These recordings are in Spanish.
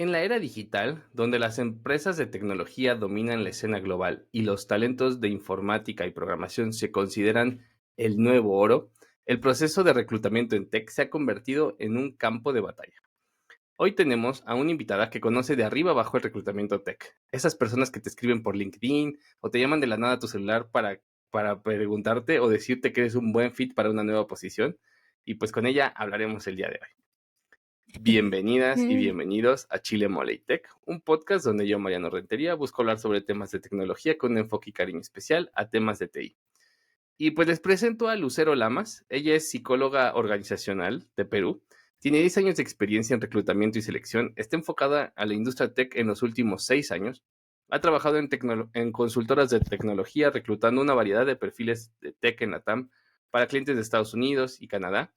En la era digital, donde las empresas de tecnología dominan la escena global y los talentos de informática y programación se consideran el nuevo oro, el proceso de reclutamiento en tech se ha convertido en un campo de batalla. Hoy tenemos a una invitada que conoce de arriba abajo el reclutamiento tech. Esas personas que te escriben por LinkedIn o te llaman de la nada a tu celular para preguntarte o decirte que eres un buen fit para una nueva posición. Y pues con ella hablaremos el día de hoy. Bienvenidas y Mm, bienvenidos a Chile Mole y Tech, un podcast donde yo, Mariano Rentería, busco hablar sobre temas de tecnología con un enfoque y cariño especial a temas de TI. Y pues les presento a Lucero Lamas. Ella es psicóloga organizacional de Perú. Tiene 10 años de experiencia en reclutamiento y selección. Está enfocada a la industria tech en los últimos 6 años. Ha trabajado en consultoras de tecnología, reclutando una variedad de perfiles de tech en LATAM para clientes de Estados Unidos y Canadá.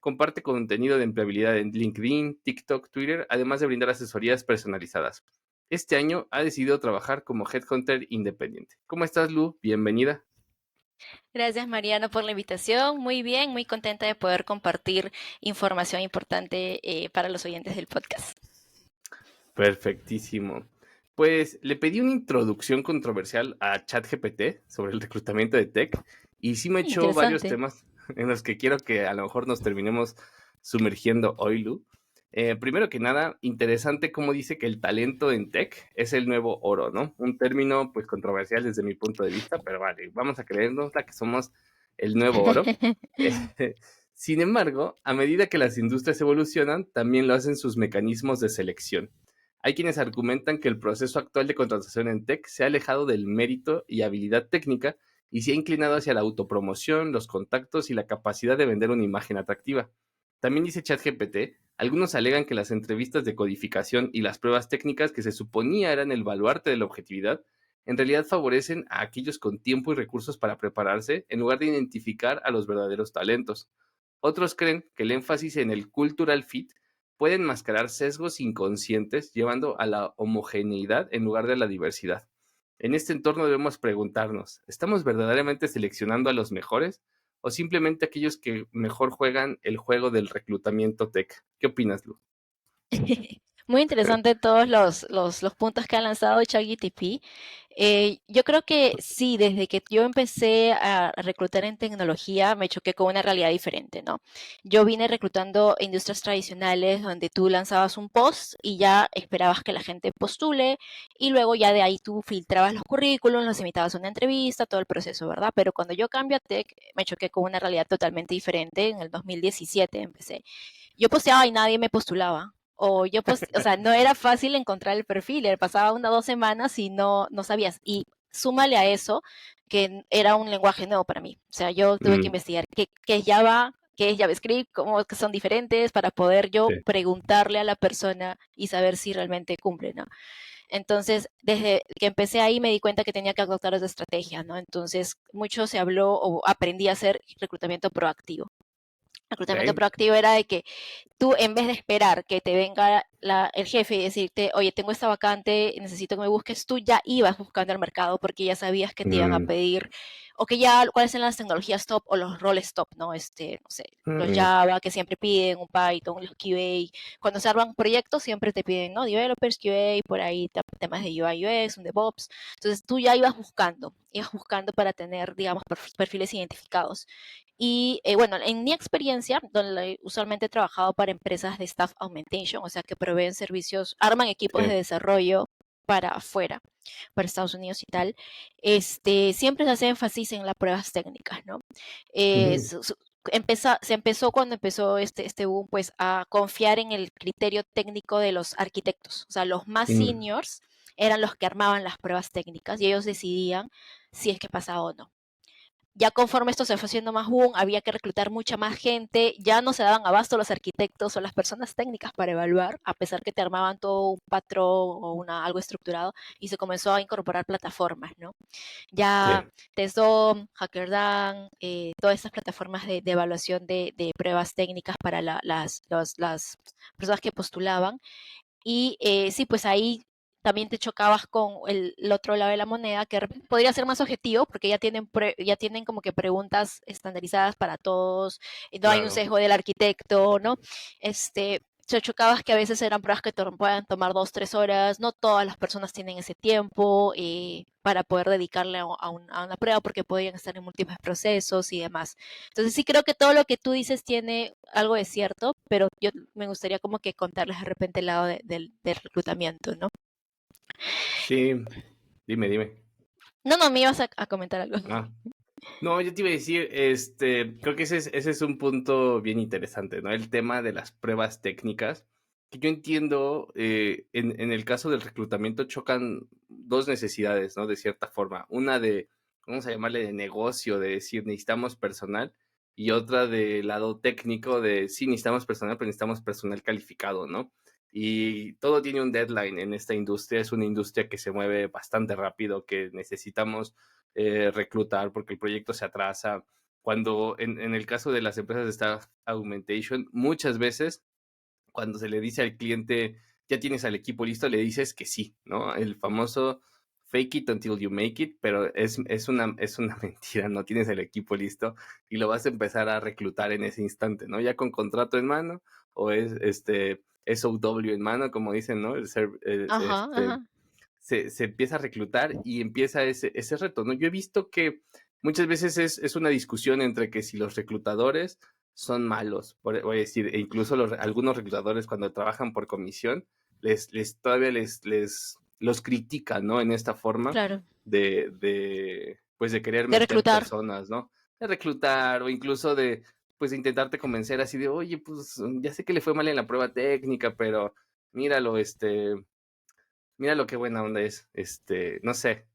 Comparte contenido de empleabilidad en LinkedIn, TikTok, Twitter, además de brindar asesorías personalizadas. Este año ha decidido trabajar como Headhunter independiente. ¿Cómo estás, Lu? Bienvenida. Gracias, Mariano, por la invitación. Muy bien, muy contenta de poder compartir información importante para los oyentes del podcast. Perfectísimo. Pues le pedí una introducción controversial a ChatGPT sobre el reclutamiento de tech y sí me echó varios Interesante. temas en los que quiero que a lo mejor nos terminemos sumergiendo hoy, Lu. Primero que nada, interesante cómo dice que el talento en tech es el nuevo oro, ¿no? Un término pues controversial desde mi punto de vista, pero vale, vamos a creernos la que somos el nuevo oro. Sin embargo, a medida que las industrias evolucionan, también lo hacen sus mecanismos de selección. Hay quienes argumentan que el proceso actual de contratación en tech se ha alejado del mérito y habilidad técnica y se ha inclinado hacia la autopromoción, los contactos y la capacidad de vender una imagen atractiva. También dice ChatGPT, algunos alegan que las entrevistas de codificación y las pruebas técnicas que se suponía eran el baluarte de la objetividad, en realidad favorecen a aquellos con tiempo y recursos para prepararse en lugar de identificar a los verdaderos talentos. Otros creen que el énfasis en el cultural fit puede enmascarar sesgos inconscientes, llevando a la homogeneidad en lugar de la diversidad. En este entorno debemos preguntarnos, ¿estamos verdaderamente seleccionando a los mejores o simplemente aquellos que mejor juegan el juego del reclutamiento tech? ¿Qué opinas, Lu? Muy interesante todos los puntos que ha lanzado ChatGPT. Yo creo que sí, desde que yo empecé a reclutar en tecnología, me choqué con una realidad diferente, ¿no? Yo vine reclutando industrias tradicionales donde tú lanzabas un post y ya esperabas que la gente postule y luego ya de ahí tú filtrabas los currículums, los invitabas a una entrevista, todo el proceso, ¿verdad? Pero cuando yo cambio a tech, me choqué con una realidad totalmente diferente. En el 2017 empecé. Yo posteaba y nadie me postulaba. O sea, no era fácil encontrar el perfil, pasaba 1 o 2 semanas y no sabías. Y súmale a eso que era un lenguaje nuevo para mí. O sea, yo tuve que Mm, investigar qué es Java, qué es JavaScript, cómo que son diferentes para poder yo sí. preguntarle a la persona y saber si realmente cumple, ¿no? Entonces, desde que empecé ahí me di cuenta que tenía que adoptar esa estrategia, ¿no? Entonces, mucho se habló o aprendí a hacer reclutamiento proactivo. Reclutamiento Ok. proactivo era de que tú en vez de esperar que te venga el jefe y decirte, oye, tengo esta vacante, necesito que me busques, tú ya ibas buscando al mercado porque ya sabías que te iban a Mm, pedir, o que ya cuáles eran las tecnologías top o los roles top, ¿no? No sé, los mm, Java que siempre piden, un Python, los QA. Cuando se arman proyectos siempre te piden, ¿no? Developers, QA, por ahí temas de UI, UX, un DevOps. Entonces tú ya ibas buscando para tener, digamos, perfiles identificados. Y bueno, en mi experiencia, donde usualmente he trabajado para empresas de staff augmentation, o sea, que proveen servicios, arman equipos de sí. desarrollo para afuera, para Estados Unidos y tal, siempre se hace énfasis en las pruebas técnicas, ¿no? Ujú, Se empezó cuando empezó este boom, pues a confiar en el criterio técnico de los arquitectos, o sea, los más mm, seniors eran los que armaban las pruebas técnicas y ellos decidían si es que pasaba o no. Ya conforme esto se fue haciendo más boom, había que reclutar mucha más gente, ya no se daban abasto los arquitectos o las personas técnicas para evaluar, a pesar que te armaban todo un patrón o algo estructurado, y se comenzó a incorporar plataformas, ¿no? Ya sí. TestDom, HackerDan, todas estas plataformas de evaluación de pruebas técnicas para las personas que postulaban, y sí, pues ahí también te chocabas con el otro lado de la moneda, que de repente podría ser más objetivo, porque ya tienen como que preguntas estandarizadas para todos, no hay un Claro. sesgo del arquitecto, ¿no? Este, te chocabas que a veces eran pruebas que puedan tomar 2, 3 horas, no todas las personas tienen ese tiempo para poder dedicarle a una prueba porque podrían estar en múltiples procesos y demás. Entonces sí creo que todo lo que tú dices tiene algo de cierto, pero yo me gustaría como que contarles de repente el lado del reclutamiento, ¿no? Sí, dime. No, no, me ibas a comentar algo. Ah, no, yo te iba a decir, creo que ese es un punto bien interesante, ¿no? El tema de las pruebas técnicas, que yo entiendo, en el caso del reclutamiento chocan dos necesidades, ¿no? De cierta forma. Una de, vamos a llamarle de negocio, de decir necesitamos personal, y otra del lado técnico de sí necesitamos personal, pero necesitamos personal calificado, ¿no? Y todo tiene un deadline en esta industria, es una industria que se mueve bastante rápido, que necesitamos reclutar porque el proyecto se atrasa. Cuando en el caso de las empresas de staff augmentation, muchas veces cuando se le dice al cliente, ya tienes al equipo listo, le dices que sí, ¿no? El famoso fake it until you make it, pero es una mentira, no tienes el equipo listo y lo vas a empezar a reclutar en ese instante, ¿no? Ya con contrato en mano o es SOW en mano, como dicen, ¿no? Ajá, ajá. Se empieza a reclutar y empieza ese reto, ¿no? Yo he visto que muchas veces es una discusión entre que si los reclutadores son malos, voy a decir, e incluso algunos reclutadores cuando trabajan por comisión, todavía los critican, ¿no? En esta forma Claro. pues de querer De meter reclutar. personas, ¿no? De reclutar o incluso pues de intentarte convencer así de, oye, pues ya sé que le fue mal en la prueba técnica, pero míralo, mira lo que buena onda es. No sé.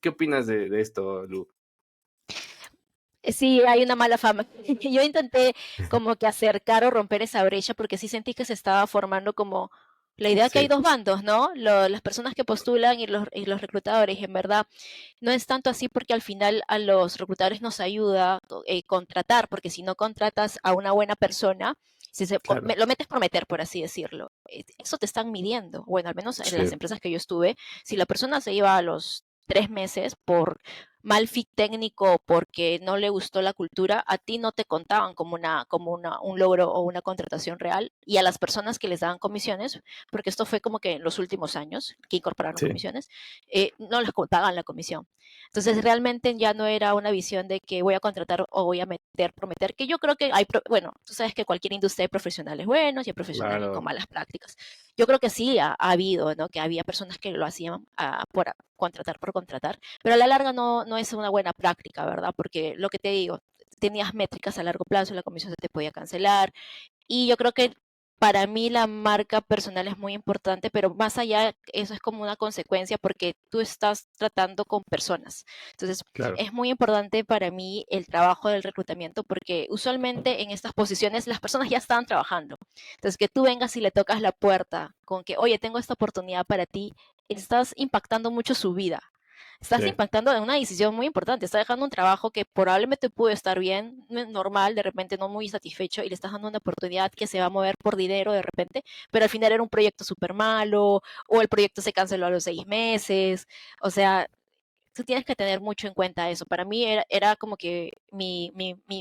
¿Qué opinas de esto, Lu? Sí, hay una mala fama. Yo intenté como que acercar o romper esa brecha porque sí sentí que se estaba formando como la idea que hay Sí, dos bandos, ¿no? Las personas que postulan y los reclutadores. En verdad, no es tanto así porque al final a los reclutadores nos ayuda contratar, porque si no contratas a una buena persona, si claro. lo metes por meter, por así decirlo, eso te están midiendo. Bueno, al menos en las Sí, empresas que yo estuve, si la persona se iba a los 3 meses por mal fit técnico porque no le gustó la cultura, a ti no te contaban un logro o una contratación real y a las personas que les daban comisiones, porque esto fue como que en los últimos años que incorporaron sí, comisiones, no les pagaban la comisión. Entonces realmente ya no era una visión de que voy a contratar o voy a meter, prometer, que yo creo que bueno, tú sabes que cualquier industria hay profesionales buenos y hay profesionales con claro. malas prácticas. Yo creo que sí ha habido, ¿no? Que había personas que lo hacían por contratar por contratar, pero a la larga no es una buena práctica, ¿verdad? Porque lo que te digo, tenías métricas a largo plazo, la comisión se te podía cancelar, y yo creo que para mí la marca personal es muy importante, pero más allá, eso es como una consecuencia porque tú estás tratando con personas. Entonces, Claro. es muy importante para mí el trabajo del reclutamiento porque usualmente en estas posiciones las personas ya están trabajando. Entonces, que tú vengas y le tocas la puerta con que, oye, tengo esta oportunidad para ti, estás impactando mucho su vida. Estás Sí, impactando en una decisión muy importante. Estás dejando un trabajo que probablemente pudo estar bien, normal, de repente no muy satisfecho, y le estás dando una oportunidad que se va a mover por dinero de repente, pero al final era un proyecto súper malo, o el proyecto se canceló a los 6 meses. O sea, tú tienes que tener mucho en cuenta eso. Para mí era como que mi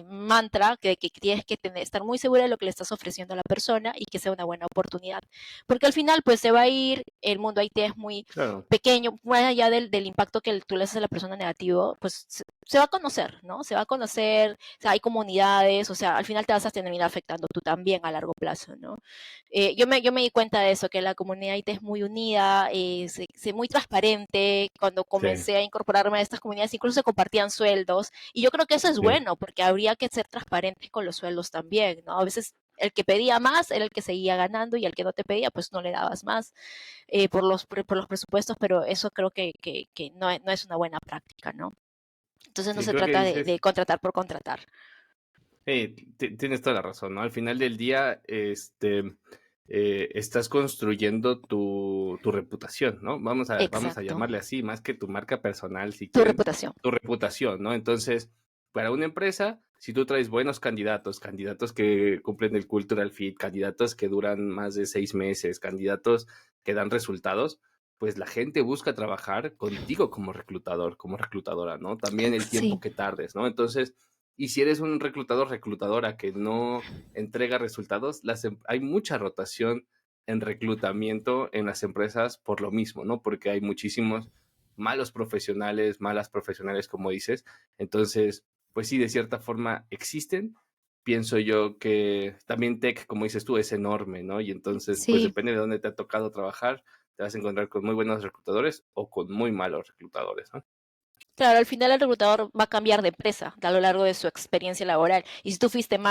mantra, que tienes que estar muy segura de lo que le estás ofreciendo a la persona y que sea una buena oportunidad. Porque al final, pues se va a ir, el mundo IT es muy claro. pequeño, más allá del impacto que tú le haces a la persona negativo, pues se va a conocer, ¿no? Se va a conocer, o sea, hay comunidades, o sea, al final te vas a terminar afectando tú también a largo plazo, ¿no? Yo me di cuenta de eso, que la comunidad IT es muy unida, muy transparente. Cuando Sí, comencé a incorporarme a estas comunidades, incluso se compartían sueldos. Y yo creo que eso es sí. bueno, porque habría que ser transparentes con los sueldos también, ¿no? A veces el que pedía más era el que seguía ganando y el que no te pedía, pues no le dabas más por los presupuestos, pero eso creo que no es una buena práctica, ¿no? Entonces no Sí, se creo que trata de dices, contratar por contratar. tienes toda la razón, ¿no? Al final del día, estás construyendo tu reputación, ¿no? Vamos a Exacto. llamarle así, más que tu marca personal, si Tu quieren, reputación. tu reputación, ¿no? Entonces, para una empresa, si tú traes buenos candidatos que cumplen el cultural fit, candidatos que duran más de 6 meses, candidatos que dan resultados, pues la gente busca trabajar contigo como reclutador, como reclutadora, ¿no? También el tiempo Sí. que tardes, ¿no? Entonces, Y si eres un reclutador, reclutadora que no entrega resultados, hay mucha rotación en reclutamiento en las empresas por lo mismo, ¿no? Porque hay muchísimos malos profesionales, malas profesionales, como dices. Entonces, pues sí, de cierta forma existen. Pienso yo que también tech, como dices tú, es enorme, ¿no? Y entonces, pues Sí. depende de dónde te ha tocado trabajar, te vas a encontrar con muy buenos reclutadores o con muy malos reclutadores, ¿no? Claro, al final el reclutador va a cambiar de empresa a lo largo de su experiencia laboral. Y si tú fuiste Sí,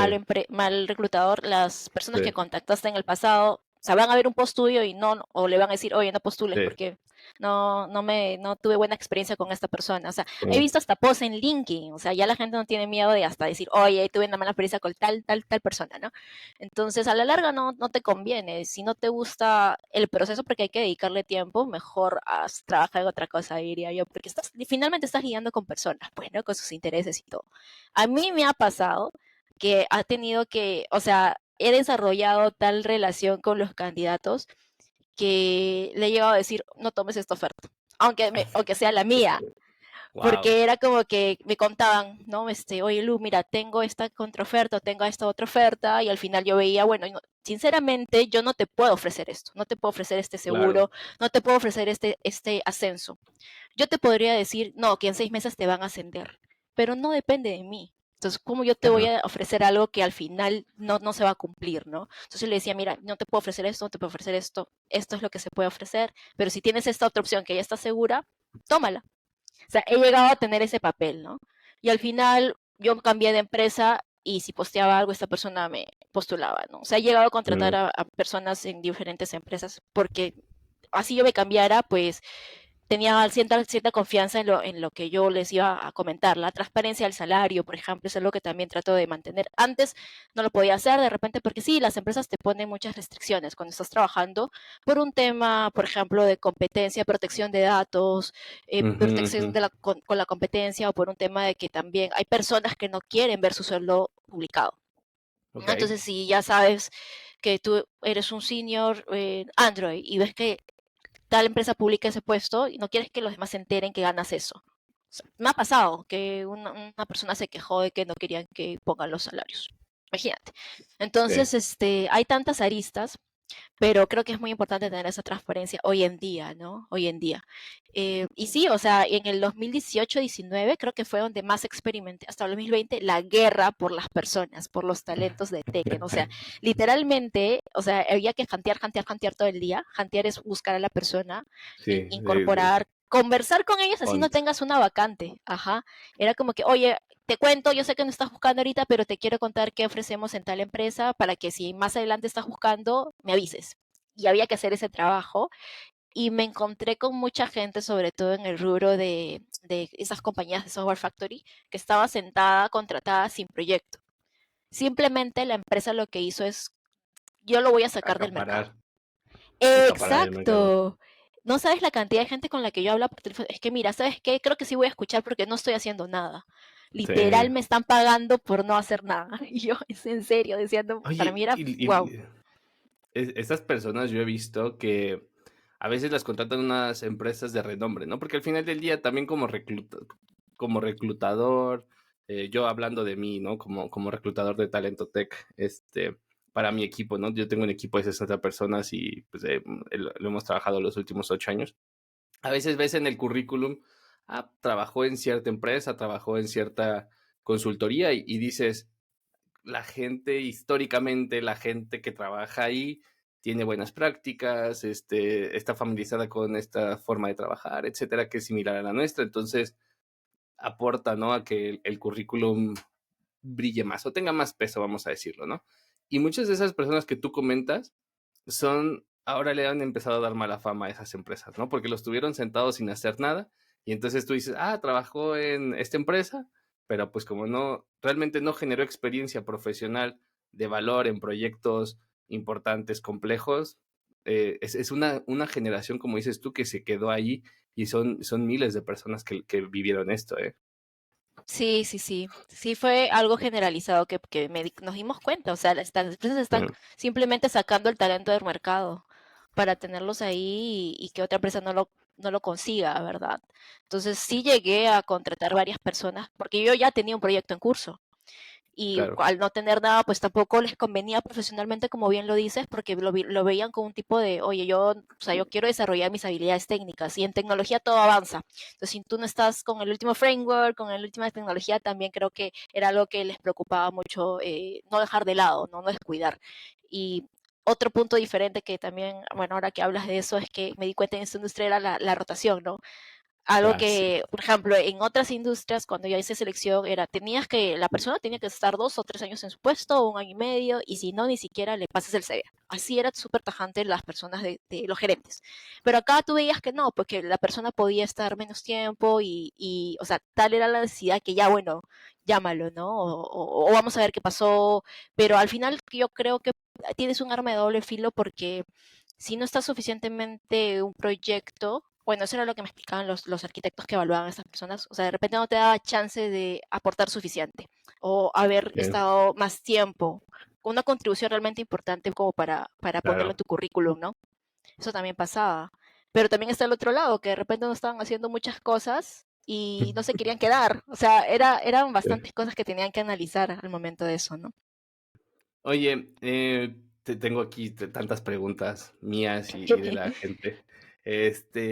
mal reclutador, las personas que sí, contactaste en el pasado, o sea, van a ver un post tuyo y o le van a decir, oye, no postules sí, porque no tuve buena experiencia con esta persona. O sea, he sí. visto hasta posts en LinkedIn, o sea, ya la gente no tiene miedo de hasta decir, oye, tuve una mala experiencia con tal persona, ¿no? Entonces, a la larga no te conviene. Si no te gusta el proceso, porque hay que dedicarle tiempo, mejor trabaja en otra cosa, diría yo, porque finalmente estás lidiando con personas, pues, ¿no? Con sus intereses y todo. A mí me ha pasado que ha tenido que, o sea, he desarrollado tal relación con los candidatos que le he llegado a decir, no tomes esta oferta, aunque sea la mía, Wow, porque era como que me contaban, ¿no? Oye, Lu, mira, tengo esta contraoferta, tengo esta otra oferta, y al final yo veía, bueno, sinceramente, yo no te puedo ofrecer esto, no te puedo ofrecer este claro. seguro, no te puedo ofrecer este ascenso. Yo te podría decir, no, que en 6 meses te van a ascender, pero no depende de mí. Entonces, ¿cómo yo te voy Ajá. a ofrecer algo que al final no se va a cumplir, ¿no? Entonces le decía, mira, no te puedo ofrecer esto, no te puedo ofrecer esto es lo que se puede ofrecer, pero si tienes esta otra opción que ya está segura, tómala. O sea, he llegado a tener ese papel, ¿no? Y al final yo cambié de empresa y si posteaba algo, esta persona me postulaba, ¿no? O sea, he llegado a contratar Mm, a personas en diferentes empresas porque así yo me cambiara, pues tenía cierta confianza en lo que yo les iba a comentar. La transparencia del salario, por ejemplo, es algo que también trato de mantener. Antes no lo podía hacer de repente porque sí, las empresas te ponen muchas restricciones cuando estás trabajando por un tema, por ejemplo, de competencia, protección de datos, ujú, ujú. protección con la competencia o por un tema de que también hay personas que no quieren ver su sueldo publicado. Ok. ¿No? Entonces, si ya sabes que tú eres un senior Android y ves que tal empresa publica ese puesto y no quieres que los demás se enteren que ganas eso. O sea, me ha pasado que una persona se quejó de que no querían que pongan los salarios. Imagínate. Sí. Entonces, hay tantas aristas, pero creo que es muy importante tener esa transparencia hoy en día, ¿no? Hoy en día. Y sí, o sea, en el 2018-19 creo que fue donde más experimenté, hasta el 2020, la guerra por las personas, por los talentos de Tekken. O sea, literalmente, o sea, había que jantear todo el día. Jantear es buscar a la persona, Sí, sí. incorporar, conversar con ellos así no Hunt. tengas una vacante. Ajá. Era como que, oye, te cuento, yo sé que no estás buscando ahorita, pero te quiero contar qué ofrecemos en tal empresa para que si más adelante estás buscando, me avises. Y había que hacer ese trabajo. Y me encontré con mucha gente, sobre todo en el rubro de esas compañías de software factory, que estaba sentada, contratada, sin proyecto. Simplemente la empresa lo que hizo es, yo lo voy a sacar del mercado. Acaparar el mercado. Exacto. No sabes la cantidad de gente con la que yo hablo por teléfono. Es que mira, ¿sabes qué? Creo que sí voy a escuchar porque no estoy haciendo nada. Sí. Literal me están pagando por no hacer nada. Y yo, es en serio, diciendo, para Oye, mí era, wow. estas personas yo he visto que a veces las contratan unas empresas de renombre, ¿no? Porque al final del día también como reclutador, yo hablando de mí, ¿no? Como reclutador de Talento Tech, para mi equipo, ¿no? Yo tengo un equipo de 60 personas y pues lo hemos trabajado los últimos 8 años. A veces ves en el currículum, trabajó en cierta empresa, trabajó en cierta consultoría y dices, la gente, históricamente, la gente que trabaja ahí tiene buenas prácticas, está familiarizada con esta forma de trabajar, etcétera, que es similar a la nuestra. Entonces, aporta, ¿no? A que el currículum brille más o tenga más peso, vamos a decirlo, ¿no? Y muchas de esas personas que tú comentas ahora le han empezado a dar mala fama a esas empresas, ¿no? Porque los tuvieron sentados sin hacer nada y entonces tú dices, trabajó en esta empresa, pero pues como realmente no generó experiencia profesional de valor en proyectos importantes, complejos, es una generación, como dices tú, que se quedó ahí y son miles de personas que vivieron esto, ¿eh? Sí, sí, sí. Sí fue algo generalizado que nos dimos cuenta. O sea, las empresas están Mm. simplemente sacando el talento del mercado para tenerlos ahí y que otra empresa no lo consiga, ¿verdad? Entonces sí llegué a contratar varias personas porque yo ya tenía un proyecto en curso. y claro, al no tener nada, pues tampoco les convenía profesionalmente, como bien lo dices, porque lo veían como un tipo de, oye, yo, o sea, yo quiero desarrollar mis habilidades técnicas y en tecnología todo avanza. Entonces, si tú no estás con el último framework, con la última tecnología, también creo que era algo que les preocupaba mucho, no dejar de lado, no descuidar. Y otro punto diferente que también, bueno, ahora que hablas de eso, es que me di cuenta en esta industria era la rotación, ¿no? Algo ah, sí, que, por ejemplo, en otras industrias, cuando yo hice selección, era, la persona tenía que estar 2 o 3 años en su puesto, o 1 año y medio, y si no, ni siquiera le pasas el CV. Así era súper tajante las personas de los gerentes. Pero acá tú veías que no, porque la persona podía estar menos tiempo o sea, tal era la necesidad que ya, bueno, llámalo, ¿no? O vamos a ver qué pasó. Pero al final yo creo que tienes un arma de doble filo porque si no está suficientemente un proyecto, bueno, eso era lo que me explicaban los arquitectos que evaluaban a estas personas, o sea, de repente no te daba chance de aportar suficiente o haber bien, estado más tiempo, con una contribución realmente importante como para ponerlo en claro. tu currículum, ¿no? Eso también pasaba. Pero también está el otro lado, que de repente no estaban haciendo muchas cosas y no se querían quedar. O sea, eran Sí. bastantes cosas que tenían que analizar al momento de eso, ¿no? Oye, tengo aquí tantas preguntas mías y de la gente.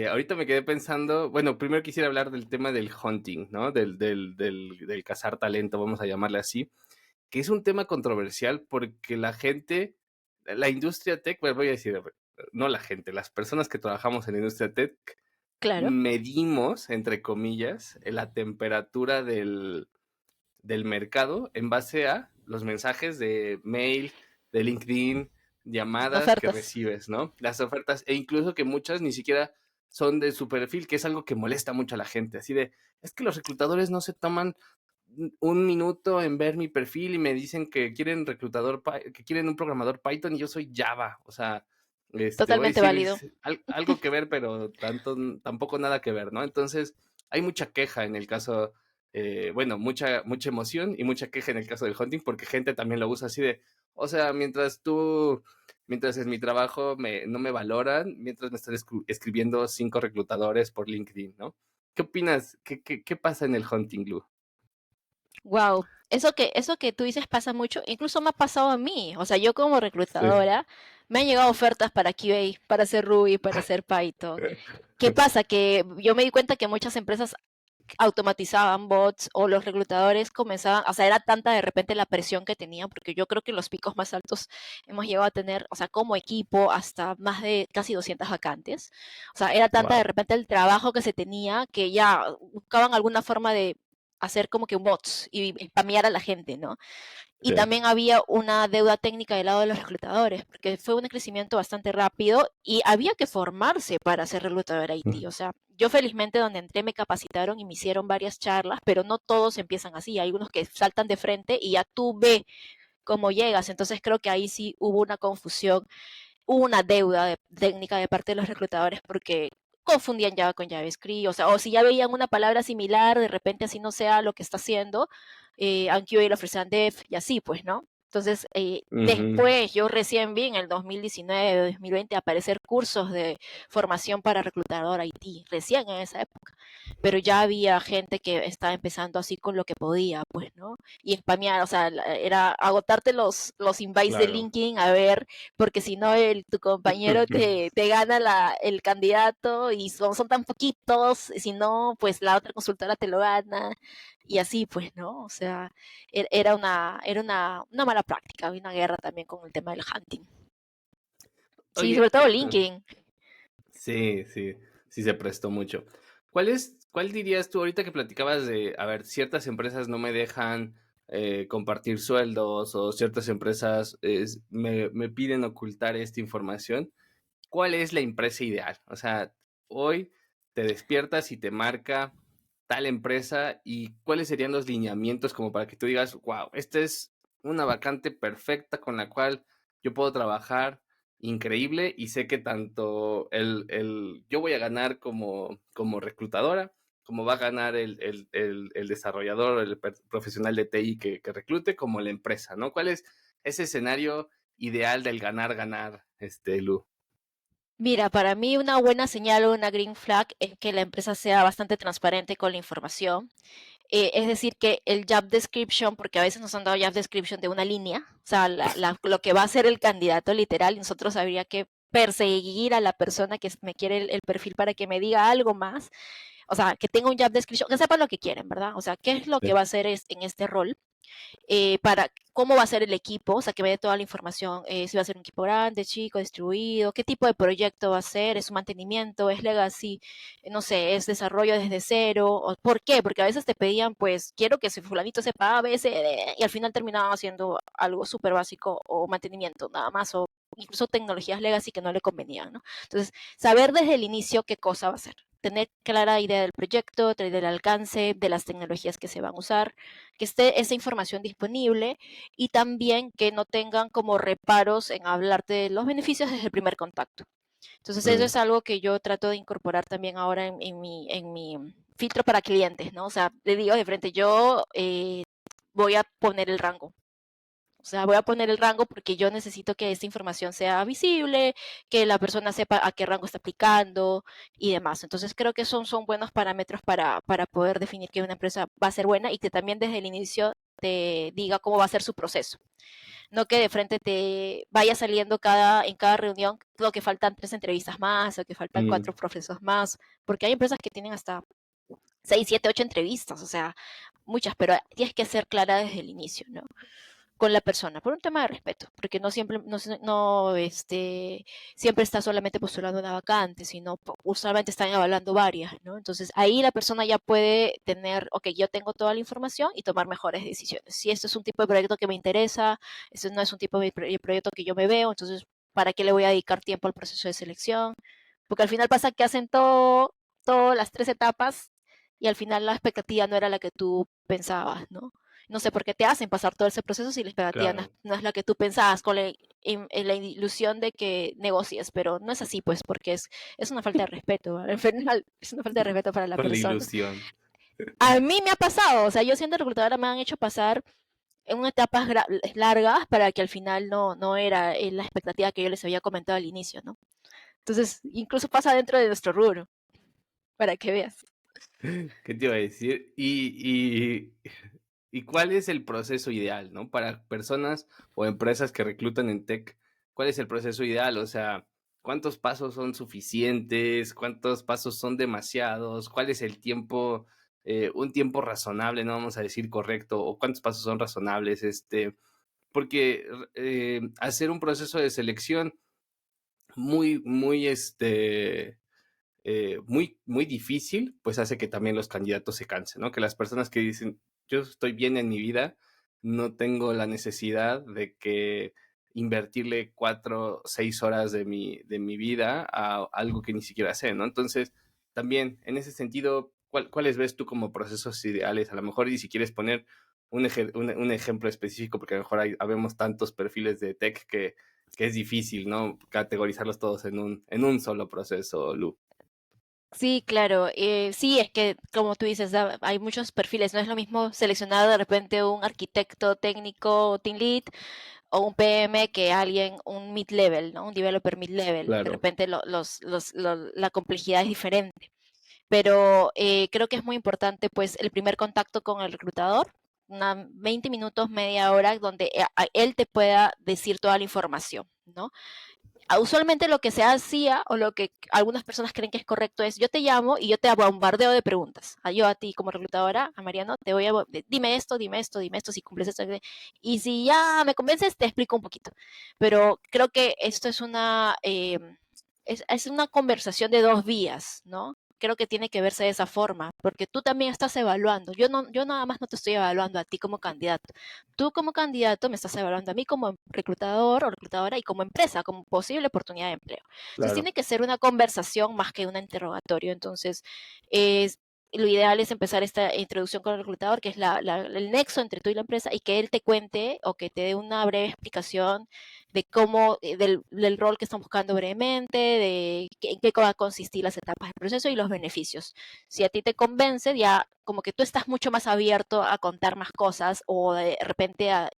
Ahorita me quedé pensando, bueno, primero quisiera hablar del tema del hunting, ¿no? Del cazar talento, vamos a llamarle así, que es un tema controversial porque la gente, la industria tech, pues voy a decir, no la gente, las personas que trabajamos en la industria tech, Claro, medimos, entre comillas, la temperatura del mercado en base a los mensajes de mail, de LinkedIn, llamadas que ofertas. recibes, ¿no? Las ofertas, e incluso que muchas ni siquiera son de su perfil, que es algo que molesta mucho a la gente, así de, es que los reclutadores no se toman un minuto en ver mi perfil y me dicen que quieren que quieren un programador Python y yo soy Java, o sea, voy a Totalmente decir válido. algo que ver, pero tampoco nada que ver, ¿no? Entonces, hay mucha queja en el caso, bueno, mucha emoción y mucha queja en el caso del hunting, porque gente también lo usa así de, o sea, mientras en mi trabajo no me valoran, mientras me están escribiendo 5 reclutadores por LinkedIn, ¿no? ¿Qué opinas? ¿Qué pasa en el hunting, Lu? Wow, eso que tú dices pasa mucho, incluso me ha pasado a mí. O sea, yo como Sí. reclutadora me han llegado ofertas para QA, para hacer Ruby, para hacer Python. ¿Qué pasa? Que yo me di cuenta que muchas empresas automatizaban bots o los reclutadores comenzaban, o sea, era tanta de repente la presión que tenían, porque yo creo que los picos más altos hemos llegado a tener, o sea, como equipo, hasta más de casi 200 vacantes. O sea, era tanta de Wow. repente el trabajo que se tenía que ya buscaban alguna forma de hacer como que un bots y spamear a la gente, ¿no? Y Sí. también había una deuda técnica del lado de los reclutadores, porque fue un crecimiento bastante rápido y había que formarse para ser reclutador IT. O sea, yo felizmente donde entré me capacitaron y me hicieron varias charlas, pero no todos empiezan así. Hay unos que saltan de frente y ya tú ve cómo llegas. Entonces creo que ahí sí hubo una confusión, hubo una deuda técnica de parte de los reclutadores porque confundían Java con JavaScript, o sea, o si ya veían una palabra similar, de repente así no sea lo que está haciendo, aunque hoy le ofrecían dev y así, pues, ¿no? Entonces, Ujú. después yo recién vi en el 2019, 2020 aparecer cursos de formación para reclutador IT, recién en esa época, pero ya había gente que estaba empezando así con lo que podía, pues, ¿no? Y spamear, o sea, era agotarte los invites de Claro. LinkedIn a ver porque si no tu compañero te gana el candidato y son tan poquitos, si no, pues la otra consultora te lo gana y así, pues, ¿no? O sea, era una mala práctica, había una guerra también con el tema del hunting. Sí, sobre Oye, todo LinkedIn. sí, sí, sí se prestó mucho. ¿Cuál dirías tú ahorita que platicabas de, a ver, ciertas empresas no me dejan compartir sueldos o ciertas empresas me piden ocultar esta información? ¿Cuál es la empresa ideal? O sea, hoy te despiertas y te marca tal empresa y cuáles serían los lineamientos como para que tú digas, wow, esta es una vacante perfecta con la cual yo puedo trabajar increíble y sé que tanto yo voy a ganar como reclutadora, como va a ganar el desarrollador, profesional de TI que reclute, como la empresa, ¿no? ¿Cuál es ese escenario ideal del ganar, Lu? Mira, para mí una buena señal o una green flag es que la empresa sea bastante transparente con la información, Es decir, que el job description, porque a veces nos han dado job description de una línea, o sea, lo que va a ser el candidato literal, y nosotros habría que perseguir a la persona que me quiere el perfil para que me diga algo más, o sea, que tenga un job description, que sepan lo que quieren, ¿verdad? O sea, qué es lo que Sí. va a hacer en este rol, para cómo va a ser el equipo, o sea, que me dé toda la información, si va a ser un equipo grande, chico, distribuido, qué tipo de proyecto va a ser, es un mantenimiento, es legacy, no sé, es desarrollo desde cero, o, ¿por qué? Porque a veces te pedían, pues, quiero que ese fulanito sepa A, B, C, D, y al final terminaba haciendo algo súper básico o mantenimiento, nada más, o incluso tecnologías legacy que no le convenían, ¿no? Entonces, saber desde el inicio qué cosa va a ser, tener clara idea del proyecto, del alcance, de las tecnologías que se van a usar, que esté esa información disponible y también que no tengan como reparos en hablarte de los beneficios desde el primer contacto. Entonces eso Mm, es algo que yo trato de incorporar también ahora en mi filtro para clientes, ¿no? O sea, le digo de frente, yo voy a poner el rango. O sea, voy a poner el rango porque yo necesito que esta información sea visible, que la persona sepa a qué rango está aplicando y demás. Entonces creo que son buenos parámetros para poder definir que una empresa va a ser buena y que también desde el inicio te diga cómo va a ser su proceso. No que de frente te vaya saliendo en cada reunión lo que faltan 3 entrevistas más o que faltan mm. 4 procesos más, porque hay empresas que tienen hasta 6, 7, 8 entrevistas, o sea, muchas, pero tienes que ser clara desde el inicio, ¿no? Con la persona, por un tema de respeto, porque no siempre, siempre está solamente postulando una vacante, sino usualmente están evaluando varias, ¿no? Entonces ahí la persona ya puede tener, ok, yo tengo toda la información y tomar mejores decisiones. Si esto es un tipo de proyecto que me interesa, este no es un tipo de proyecto que yo me veo, entonces, ¿para qué le voy a dedicar tiempo al proceso de selección? Porque al final pasa que hacen todas las 3 etapas y al final la expectativa no era la que tú pensabas, ¿no? No sé por qué te hacen pasar todo ese proceso si la expectativa Claro. no es la que tú pensabas, con la ilusión de que negocies, pero no es así, pues, porque es una falta de respeto, al final es una falta de respeto para la Con la persona. ilusión. A mí me ha pasado, o sea, yo siendo reclutadora me han hecho pasar en etapas largas para que al final no era la expectativa que yo les había comentado al inicio, ¿no? Entonces, incluso pasa dentro de nuestro rubro, para que veas. ¿Qué te iba a decir? ¿Y cuál es el proceso ideal, no? Para personas o empresas que reclutan en tech, ¿cuál es el proceso ideal? O sea, ¿cuántos pasos son suficientes? ¿Cuántos pasos son demasiados? ¿Cuál es el tiempo, un tiempo razonable, no vamos a decir correcto, o cuántos pasos son razonables? Porque hacer un proceso de selección muy, muy difícil, pues hace que también los candidatos se cansen, ¿no? Que las personas que dicen, yo estoy bien en mi vida, no tengo la necesidad de que invertirle 4 o 6 horas de mi vida a algo que ni siquiera sé, ¿no? Entonces, también en ese sentido, ¿cuáles ves tú como procesos ideales? A lo mejor, y si quieres poner un ejemplo específico, porque a lo mejor habemos tantos perfiles de tech que es difícil, ¿no? Categorizarlos todos en un solo proceso, Lu. Sí, claro. Sí, es que como tú dices, hay muchos perfiles. No es lo mismo seleccionar de repente un arquitecto técnico o team lead o un PM que alguien, un mid-level, ¿no? Un developer mid-level. De Claro. repente la complejidad es diferente. Pero creo que es muy importante, pues, el primer contacto con el reclutador, 20 minutos, media hora, donde él te pueda decir toda la información, ¿no? Usualmente lo que se hacía o lo que algunas personas creen que es correcto es yo te llamo y yo te bombardeo de preguntas. Yo a ti como reclutadora, a Mariano, te voy a dime esto, dime esto, dime esto, si cumples esto. Y si ya me convences, te explico un poquito. Pero creo que esto es una conversación de 2 vías, ¿no? Creo que tiene que verse de esa forma, porque tú también estás evaluando. Yo nada más no te estoy evaluando a ti como candidato. Tú como candidato me estás evaluando a mí como reclutador o reclutadora y como empresa, como posible oportunidad de empleo. Entonces Claro. tiene que ser una conversación más que un interrogatorio. Entonces, es, lo ideal es empezar esta introducción con el reclutador, que es el nexo entre tú y la empresa, y que él te cuente o que te dé una breve explicación de cómo, del rol que están buscando brevemente, en qué va a consistir las etapas del proceso y los beneficios. Si a ti te convence, ya como que tú estás mucho más abierto a contar más cosas o de repente a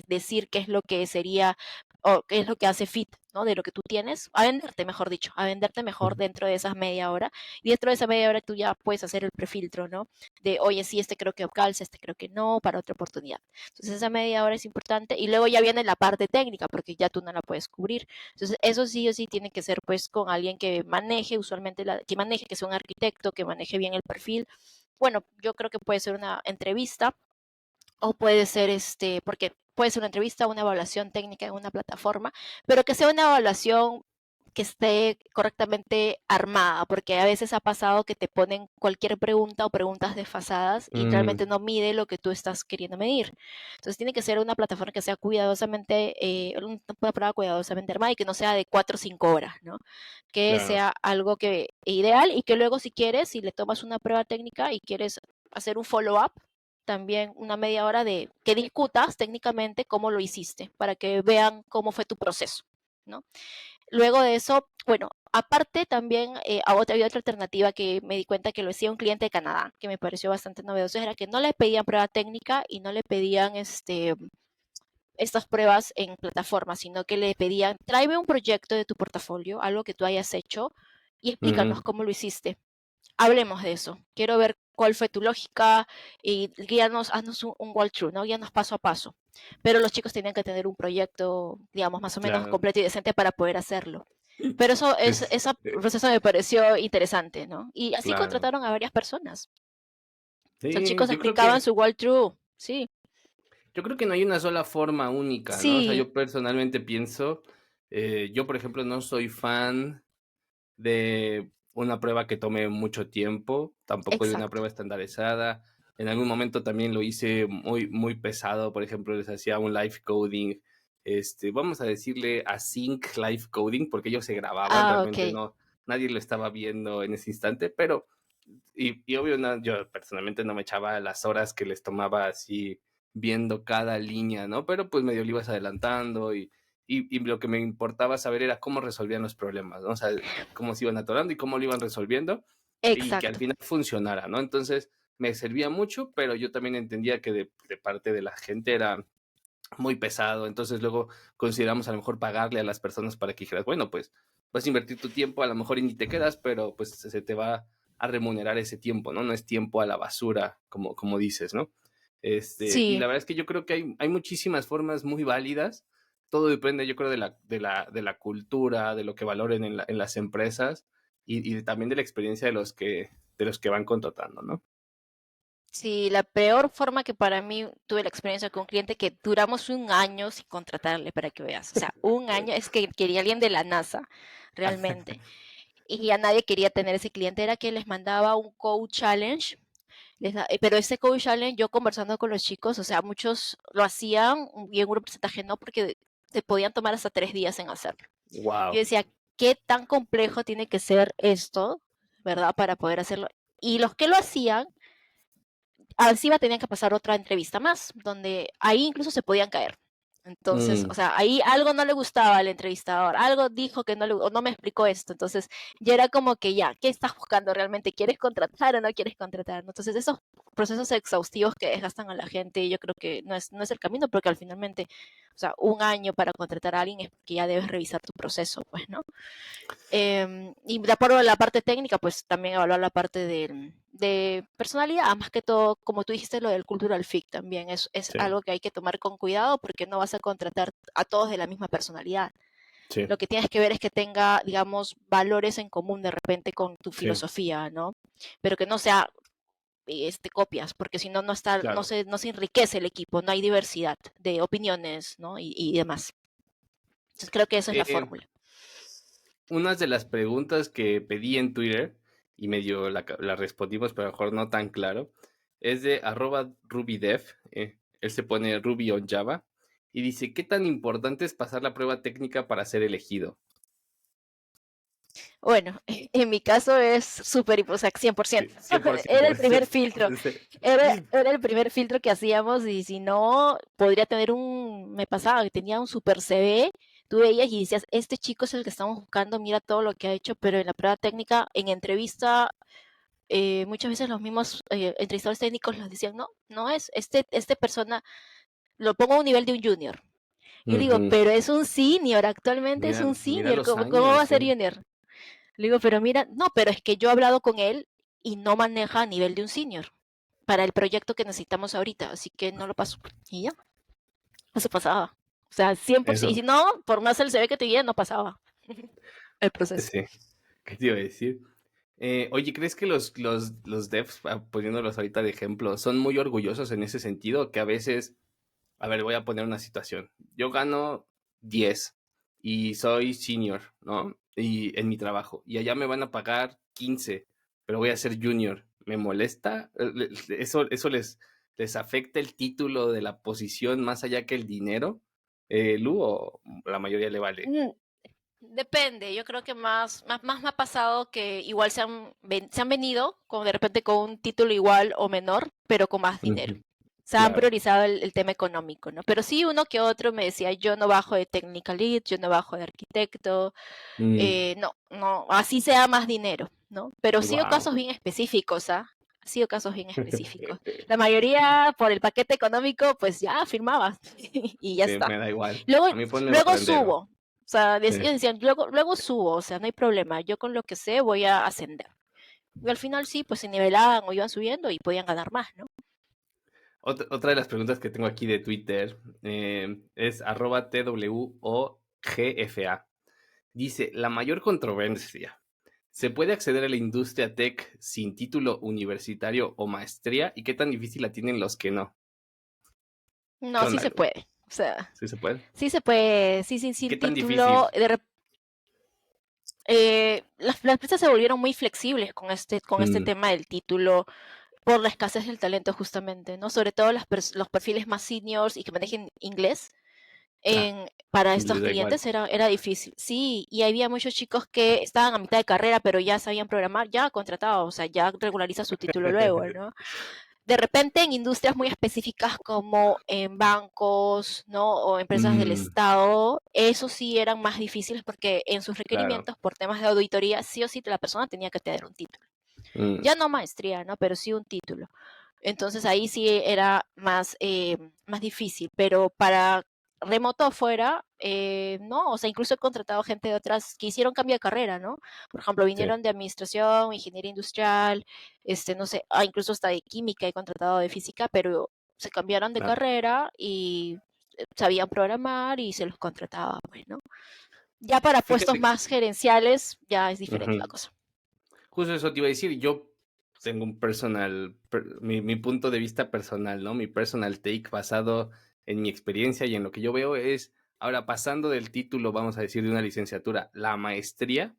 decir qué es lo que sería o qué es lo que hace fit ¿no? De lo que tú tienes, a venderte, mejor dicho, a venderte mejor dentro de esas media hora. Y dentro de esa media hora tú ya puedes hacer el prefiltro, ¿no? De, oye, sí, este creo que calza, este creo que no, para otra oportunidad. Entonces esa media hora es importante y luego ya viene la parte técnica porque ya tú no la puedes cubrir. Entonces eso sí o sí tiene que ser pues con alguien que maneje usualmente, que maneje, que sea un arquitecto, que maneje bien el perfil. Bueno, yo creo que puede ser una entrevista o puede ser porque puede ser una entrevista, una evaluación técnica en una plataforma, pero que sea una evaluación que esté correctamente armada, porque a veces ha pasado que te ponen cualquier pregunta o preguntas desfasadas y realmente no mide lo que tú estás queriendo medir. Entonces tiene que ser una plataforma que sea cuidadosamente, una prueba cuidadosamente armada y que no sea de 4 o 5 horas, ¿no? Que Claro. sea algo que ideal y que luego si quieres, si le tomas una prueba técnica y quieres hacer un follow-up, también una media hora de que discutas técnicamente cómo lo hiciste, para que vean cómo fue tu proceso, ¿no? Luego de eso, bueno, aparte también había otra alternativa que me di cuenta que lo hacía un cliente de Canadá, que me pareció bastante novedoso, era que no le pedían prueba técnica y no le pedían estas pruebas en plataforma, sino que le pedían, tráeme un proyecto de tu portafolio, algo que tú hayas hecho, y explícanos Ujú. cómo lo hiciste. Hablemos de eso. Quiero ver cuál fue tu lógica y guíanos, haznos un walkthrough, ¿no? Guíanos paso a paso. Pero los chicos tenían que tener un proyecto, digamos, más o menos Claro. completo y decente para poder hacerlo. Pero Pues, ese proceso me pareció interesante, ¿no? Y así claro. contrataron a varias personas. Los Sí, chicos explicaban su walkthrough, sí. yo creo que no hay una sola forma única, ¿no? O sea, Sí, yo personalmente pienso, yo, por ejemplo, no soy fan de una prueba que tome mucho tiempo, tampoco de una exacto. prueba estandarizada. En algún momento también lo hice muy, muy pesado, por ejemplo, les hacía un live coding, vamos a decirle async live coding, porque ellos se grababan, Ah, realmente ok. no, nadie lo estaba viendo en ese instante, pero, y obvio, no, yo personalmente no me echaba las horas que les tomaba así viendo cada línea, ¿no? Pero pues medio lo ibas adelantando y lo que me importaba saber era cómo resolvían los problemas, ¿no? O sea, cómo se iban atorando y cómo lo iban resolviendo y que al Exacto. final funcionara, ¿no? Entonces me servía mucho, pero yo también entendía que de parte de la gente era muy pesado, entonces luego consideramos a lo mejor pagarle a las personas para que dijeras, bueno, pues vas a invertir tu tiempo, a lo mejor y ni te quedas, pero pues se te va a remunerar ese tiempo, ¿no? No es tiempo a la basura, como dices, ¿no? Y Sí. la verdad es que yo creo que hay muchísimas formas muy válidas. Todo depende, yo creo, de la cultura, de lo que valoren en las empresas y también de la experiencia de los que van contratando, ¿no? Sí, la peor forma que para mí tuve la experiencia con un cliente que duramos un año sin contratarle para que veas. O sea, un año es que quería alguien de la NASA, realmente. Y ya nadie quería tener ese cliente. Era que les mandaba un code challenge. Pero ese code challenge, yo conversando con los chicos, o sea, muchos lo hacían y en un porcentaje no, porque te podían tomar hasta 3 días en hacerlo. Yo Wow. decía, ¿qué tan complejo tiene que ser esto, verdad, para poder hacerlo? Y los que lo hacían encima tenían que pasar otra entrevista más, donde ahí incluso se podían caer. Entonces, o Mm, sea, ahí algo no le gustaba al entrevistador, algo dijo que no le, o no me explicó esto. Entonces, ya era como que ya, ¿qué estás buscando realmente? ¿Quieres contratar o no quieres contratar? Entonces, esos procesos exhaustivos que desgastan a la gente, yo creo que no es el camino, porque al finalmente, o sea, un año para contratar a alguien es que ya debes revisar tu proceso, pues, ¿no? Y de acuerdo a la parte técnica, pues también evaluar la parte de personalidad, más que todo, como tú dijiste, lo del cultural fit también es sí, algo que hay que tomar con cuidado porque no vas a contratar a todos de la misma personalidad. sí, Lo que tienes que ver es que tenga, digamos, valores en común de repente con tu sí, filosofía, ¿no? Pero que no sea copias, porque si no, no está, claro. no se enriquece el equipo, no hay diversidad de opiniones, ¿no? Y demás. Entonces creo que esa es la Eh, fórmula. unas de las preguntas que pedí en Twitter y medio la respondimos, pero a lo mejor no tan claro, es de @rubydev. Él se pone Ruby on Java y dice, ¿qué tan importante es pasar la prueba técnica para ser elegido? Bueno, en mi caso es súper, o sea, Sí, 100%. 100%. Era el primer filtro. Era el primer filtro que hacíamos y si no, podría tener me pasaba que tenía un super CV, tú veías y decías, este chico es el que estamos buscando, mira todo lo que ha hecho, pero en la prueba técnica, en entrevista, muchas veces los mismos entrevistadores técnicos nos decían, no, no es, este persona lo pongo a un nivel de un junior. Y le digo, Ujú. pero es un senior, actualmente es Mira, un mira senior, los ¿cómo va a años, ser ¿eh? junior? Le digo, pero mira, no, pero es que yo he hablado con él y no maneja a nivel de un senior para el proyecto que necesitamos ahorita, así que no lo paso. Y ya, eso pasaba. O sea, 100%. Y Eso, si no, por más el CV que te guía, no pasaba el proceso. sí. ¿Qué te iba a decir? Oye, ¿crees que los devs, poniéndolos ahorita de ejemplo, son muy orgullosos en ese sentido? Que a veces, a ver, voy a poner una situación. Yo gano 10 y soy senior, ¿no? Y en mi trabajo. Y allá me van a pagar 15, pero voy a ser junior. ¿Me molesta? ¿Eso les afecta el título de la posición más allá que el dinero? ¿Lu o la mayoría le vale? Mm, Depende, yo creo que más me ha pasado que igual se han venido con, de repente con un título igual o menor, pero con más dinero. Ujú, Se han claro. priorizado el tema económico, ¿no? Pero sí uno que otro me decía, yo no bajo de technical lead, yo no bajo de arquitecto, no, así sea más dinero, ¿no? Pero sí sido Wow. casos bien específicos, ¿ah? Ha sido casos bien específicos. La mayoría por el paquete económico, pues ya firmaba y ya Sí, está. me da igual. Luego, A mí ponme luego barrendero. subo. O sea, Sí. ellos decían, luego subo, o sea, no hay problema. Yo con lo que sé voy a ascender. Y al final sí, pues se nivelaban o iban subiendo y podían ganar más, ¿no? Otra de las preguntas que tengo aquí de Twitter es @TWOGFA. Dice, la mayor controversia. ¿Se puede acceder a la industria tech sin título universitario o maestría? ¿Y qué tan difícil la tienen los que no? ¿Qué No, sí onda, se Lu? puede. O sea, ¿Sí se puede? sí se puede, sí, sí, ¿Qué sin tan título. difícil? Las empresas se volvieron muy flexibles con este Mm, tema del título por la escasez del talento justamente, ¿no? Sobre todo los perfiles más seniors y que manejen inglés. ah, Para estos les da igual. clientes era difícil. Sí, y había muchos chicos que estaban a mitad de carrera, pero ya sabían programar, ya contratados, o sea, ya regulariza su título luego, ¿no? De repente en industrias muy específicas como en bancos, ¿no? O empresas del Mm, Estado, eso sí eran más difíciles porque en sus claro. requerimientos por temas de auditoría, sí o sí la persona tenía que tener un título. Mm, Ya no maestría, ¿no? Pero sí un título. Entonces ahí sí era más difícil, pero para remoto afuera, no, o sea, incluso he contratado gente de otras que hicieron cambio de carrera, ¿no? Por ejemplo, sí. vinieron de administración, ingeniería industrial, no sé, incluso hasta de química he contratado de física, pero se cambiaron de Ah, carrera y sabían programar y se los contrataba, bueno. Ya para puestos fíjate. más gerenciales ya es diferente la Ujú. cosa. Justo eso te iba a decir, yo tengo un mi punto de vista personal, ¿no? Mi personal take basado en mi experiencia y en lo que yo veo es, ahora pasando del título, vamos a decir, de una licenciatura, la maestría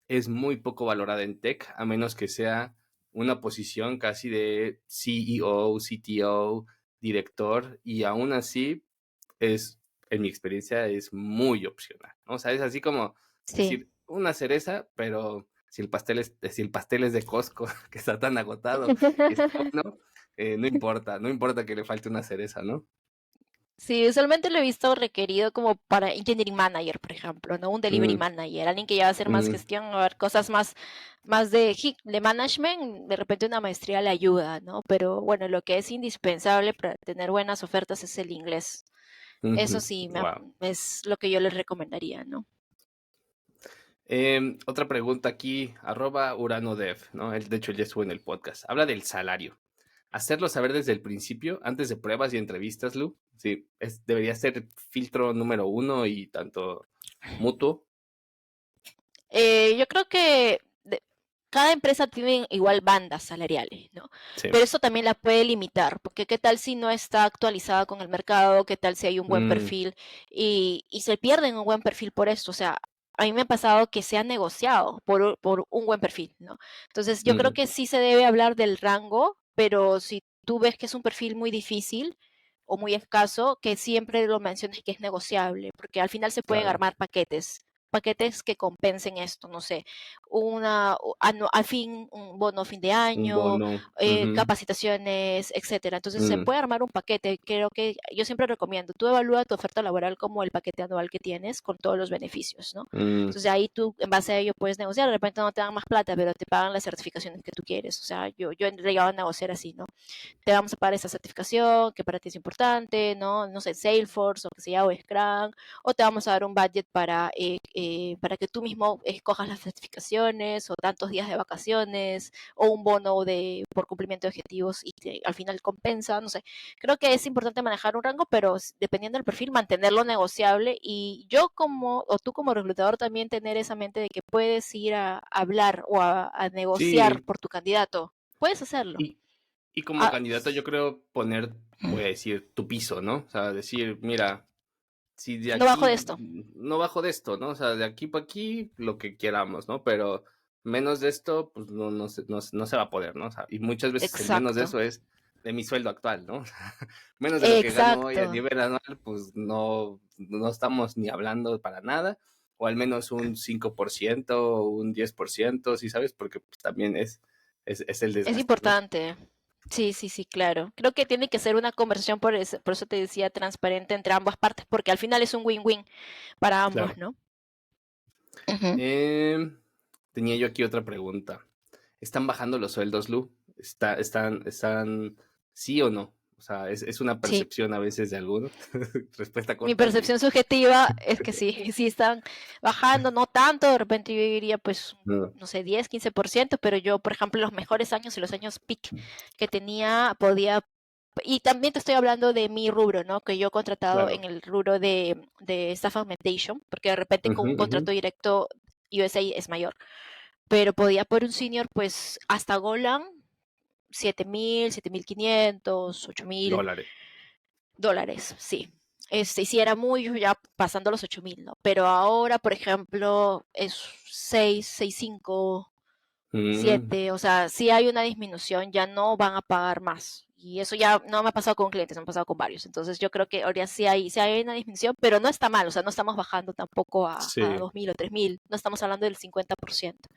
es muy poco valorada en tech, a menos que sea una posición casi de CEO, CTO, director, y aún así es, en mi experiencia, es muy opcional, ¿no? O sea, es así como Sí. decir una cereza, pero si el pastel es de Costco, que está tan agotado y está bueno, no importa que le falte una cereza, ¿no? Sí, usualmente lo he visto requerido como para engineering manager, por ejemplo, ¿no? Un delivery Mm, manager, alguien que ya va a hacer más mm, gestión, a ver, cosas más de management, de repente una maestría le ayuda, ¿no? Pero bueno, lo que es indispensable para tener buenas ofertas es el inglés. Eso sí, wow. es lo que yo les recomendaría, ¿no? Otra pregunta aquí, @UranoDev, ¿no? Él, de hecho, él ya estuvo en el podcast. Habla del salario. Hacerlo saber desde el principio, antes de pruebas y entrevistas, Lu. Sí, debería ser filtro número uno y tanto mutuo. Yo creo que cada empresa tiene igual bandas salariales, ¿no? Sí. Pero eso también la puede limitar, porque qué tal si no está actualizada con el mercado, qué tal si hay un buen Mm, perfil y se pierden un buen perfil por esto. O sea, a mí me ha pasado que se ha negociado por un buen perfil, ¿no? Entonces, yo creo mm, que sí se debe hablar del rango, pero si tú ves que es un perfil muy difícil o muy escaso, que siempre lo menciones que es negociable, porque al final se pueden claro. armar paquetes paquetes que compensen esto, no sé, un bono a fin de Un año, bono. Ujú, capacitaciones, etcétera. Entonces se mm, puede armar un paquete. Creo que yo siempre recomiendo, tú evalúa tu oferta laboral como el paquete anual que tienes con todos los beneficios, ¿no? mm. Entonces ahí tú en base a ello puedes negociar, de repente no te dan más plata, pero te pagan las certificaciones que tú quieres. O sea, yo he llegado a negociar así, ¿no? Te vamos a pagar esta certificación que para ti es importante, ¿no? No sé, Salesforce o que sea, o Scrum, o te vamos a dar un budget para que tú mismo escojas las certificaciones o tantos días de vacaciones o un bono por cumplimiento de objetivos y que al final compensa, no sé. Creo que es importante manejar un rango, pero dependiendo del perfil, mantenerlo negociable y yo o tú como reclutador también tener esa mente de que puedes ir a hablar o a negociar Sí, por tu candidato. Puedes hacerlo. y, y como Ah, candidato yo creo poner, voy a decir, tu piso, ¿no? O sea, decir, mira, si de no bajo de aquí esto. no bajo de esto, ¿no? O sea, de aquí para aquí lo que queramos, ¿no? Pero menos de esto, pues no se va a poder, ¿no? O sea, y muchas veces el menos de Exacto. eso es de mi sueldo actual, ¿no? Menos de lo que gano hoy a Exacto. nivel anual, pues no estamos ni hablando para nada, o al menos un 5% o un 10%, ¿sí sabes? Porque pues, también es el Es desgaste, ¿no? importante. Sí, sí, sí, claro. Creo que tiene que ser una conversación, por eso te decía, transparente entre ambas partes, porque al final es un win-win para ambos, Claro. ¿no? Ujú. Em, Tenía yo aquí otra pregunta. ¿Están bajando los sueldos, Lu? ¿Están sí o no? O sea, es una Sí. percepción a veces de algunos. Respuesta Mi corta, sí. percepción subjetiva es que sí, sí están bajando, no tanto, de repente yo diría pues, No, no sé, 10, 15%, pero yo, por ejemplo, los mejores años y los años peak que tenía, podía, y también te estoy hablando de mi rubro, ¿no? Que yo he contratado en claro. el rubro de staff augmentation, porque de repente con Ujú, un ujú. contrato directo USA es mayor, pero podía por un senior pues hasta Golan 7,000, 7,500, 8,000 Dólares. dólares, sí. Y sí era muy ya pasando los 8,000, ¿no? Pero ahora, por ejemplo, es 6, 6,5, Mm, 7, o sea, sí hay una disminución, ya no van a pagar más. Y eso ya no me ha pasado con clientes, me ha pasado con varios. Entonces yo creo que ahora sí hay una disminución, pero no está mal, o sea, no estamos bajando tampoco a sí, 2,000 o 3,000, no estamos hablando del 50%.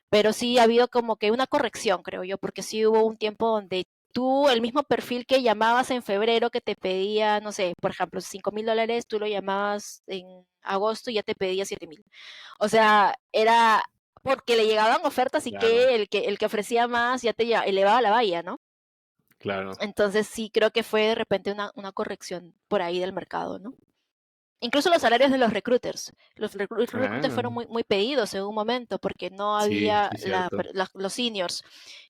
Pero sí ha habido como que una corrección, creo yo, porque sí hubo un tiempo donde tú, el mismo perfil que llamabas en febrero que te pedía, no sé, por ejemplo, $5,000, tú lo llamabas en agosto y ya te pedía 7,000. O sea, era porque le llegaban ofertas y claro, que el que ofrecía más ya elevaba la valla, ¿no? claro. Entonces sí creo que fue de repente una corrección por ahí del mercado, ¿no? Incluso los salarios de los recruiters. Los recruiters Ah, fueron muy, muy pedidos en un momento porque no sí, había sí, cierto. los seniors.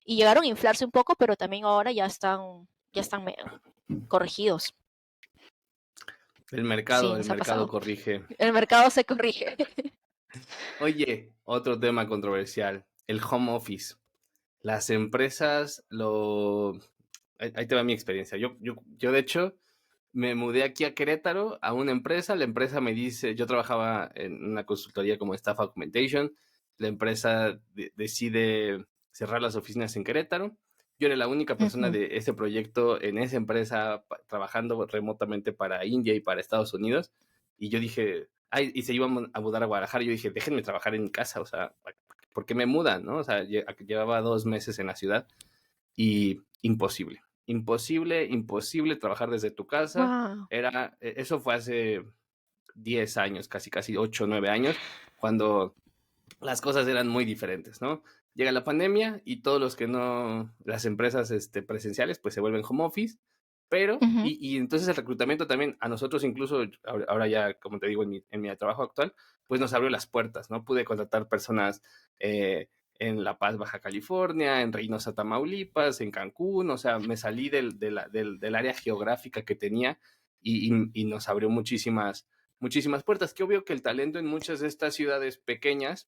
Y llegaron a inflarse un poco, pero también ahora ya están corregidos. Sí, El nos ha mercado pasado. corrige. El mercado se corrige. Oye, otro tema controversial, el home office. Las empresas lo... Ahí te va mi experiencia. Yo de hecho me mudé aquí a Querétaro a una empresa. La empresa me dice, yo trabajaba en una consultoría como Staff Augmentation. La empresa decide cerrar las oficinas en Querétaro. Yo era la única persona Ujú. de ese proyecto en esa empresa trabajando remotamente para India y para Estados Unidos. Y yo dije, ay, y se iban a mudar a Guadalajara. Yo dije, déjenme trabajar en mi casa, o sea, ¿por qué me mudan, no? O sea, llevaba 2 meses en la ciudad y imposible, imposible, imposible trabajar desde tu casa. Wow. Eso fue hace 10 años, casi 8 o 9 años, cuando las cosas eran muy diferentes, ¿no? Llega la pandemia y todos los que no, las empresas presenciales, pues se vuelven home office, pero, Ujú. y entonces el reclutamiento también, a nosotros incluso, ahora ya, como te digo, en mi trabajo actual, pues nos abrió las puertas, ¿no? Pude contratar personas eh, en La Paz, Baja California, en Reynosa, Tamaulipas, en Cancún, o sea, me salí del área geográfica que tenía y nos abrió muchísimas puertas, que obvio que el talento en muchas de estas ciudades pequeñas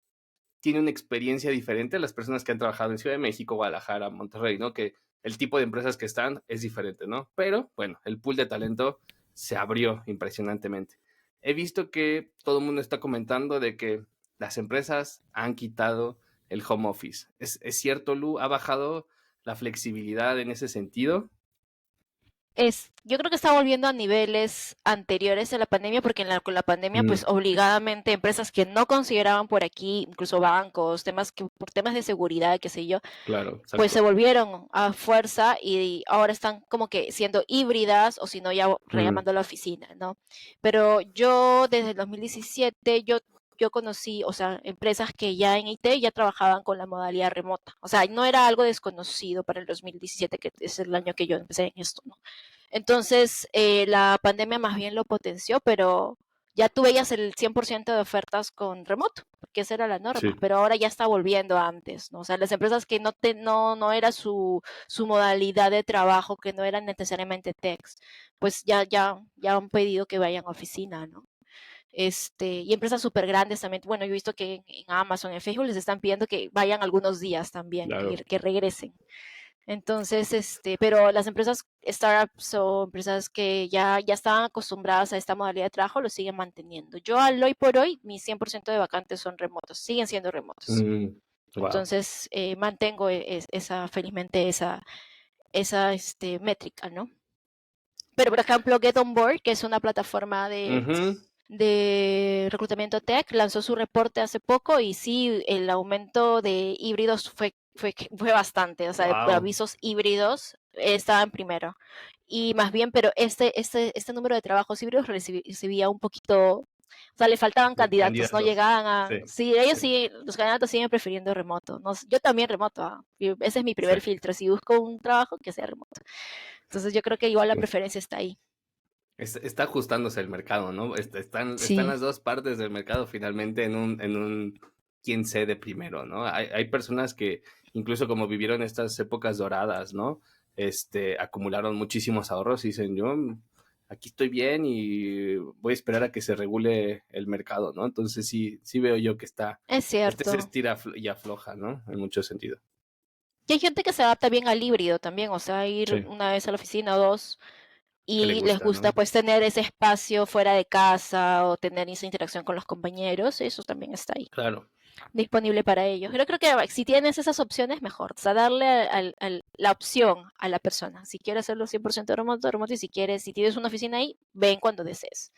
tiene una experiencia diferente a las personas que han trabajado en Ciudad de México, Guadalajara, Monterrey, ¿no? Que el tipo de empresas que están es diferente, ¿no? Pero bueno, el pool de talento se abrió impresionantemente. He visto que todo el mundo está comentando de que las empresas han quitado el home office. ¿Es cierto, Lu? ¿Ha bajado la flexibilidad en ese sentido? Yo creo que está volviendo a niveles anteriores a la pandemia, porque con la pandemia, Mm, pues obligadamente empresas que no consideraban por aquí, incluso bancos, temas que por temas de seguridad, qué sé yo, claro, pues se exacto. volvieron a fuerza y ahora están como que siendo híbridas o si no ya Mm, rellamando a la oficina, ¿no? Pero yo desde el 2017 yo conocí, o sea, empresas que ya en IT ya trabajaban con la modalidad remota. O sea, no era algo desconocido para el 2017, que es el año que yo empecé en esto, ¿no? Entonces, la pandemia más bien lo potenció, pero ya tú veías el 100% de ofertas con remoto, porque esa era la norma, sí, pero ahora ya está volviendo a antes, ¿no? O sea, las empresas que no era su modalidad de trabajo, que no eran necesariamente techs, pues ya han pedido que vayan a oficina, ¿no? Y empresas súper grandes también, bueno, yo he visto que en Amazon, en Facebook les están pidiendo que vayan algunos días también, claro. que regresen. Entonces, pero las empresas startups o empresas que ya estaban acostumbradas a esta modalidad de trabajo lo siguen manteniendo. Yo al hoy por hoy, mis 100% de vacantes son remotos, siguen siendo remotos. Wow. Entonces, mantengo felizmente esa métrica, ¿no? Pero, por ejemplo, Get On Board, que es una plataforma de reclutamiento tech, lanzó su reporte hace poco y sí, el aumento de híbridos fue bastante, o sea, de Wow. avisos híbridos estaba en primero. Y más bien, pero este número de trabajos híbridos recibía un poquito, o sea, le faltaban De candidatos, no candidatos. llegaban a, Sí, sí, ellos sí, sí, los candidatos siguen prefiriendo remoto, no, yo también remoto, y ese es mi sí, primer filtro, si busco un trabajo que sea remoto. Entonces yo creo que igual la sí. preferencia está ahí. Está ajustándose el mercado, ¿no? Están Sí, las dos partes del mercado finalmente en un quién cede primero, ¿no? Hay personas que incluso como vivieron estas épocas doradas, ¿no? Acumularon muchísimos ahorros y dicen, yo aquí estoy bien y voy a esperar a que se regule el mercado, ¿no? Entonces sí veo yo que es se cierto. estira y afloja, ¿no? En mucho sentido. Y hay gente que se adapta bien al híbrido también, o sea, ir Sí, una vez a la oficina o dos que le y les gusta, gusta ¿no? pues tener ese espacio fuera de casa o tener esa interacción con los compañeros, eso también está ahí, Claro, disponible para ellos. Yo creo que si tienes esas opciones, mejor, o sea, darle la opción a la persona. Si quieres hacerlo 100% remoto, remoto, y si tienes una oficina ahí, ven cuando desees,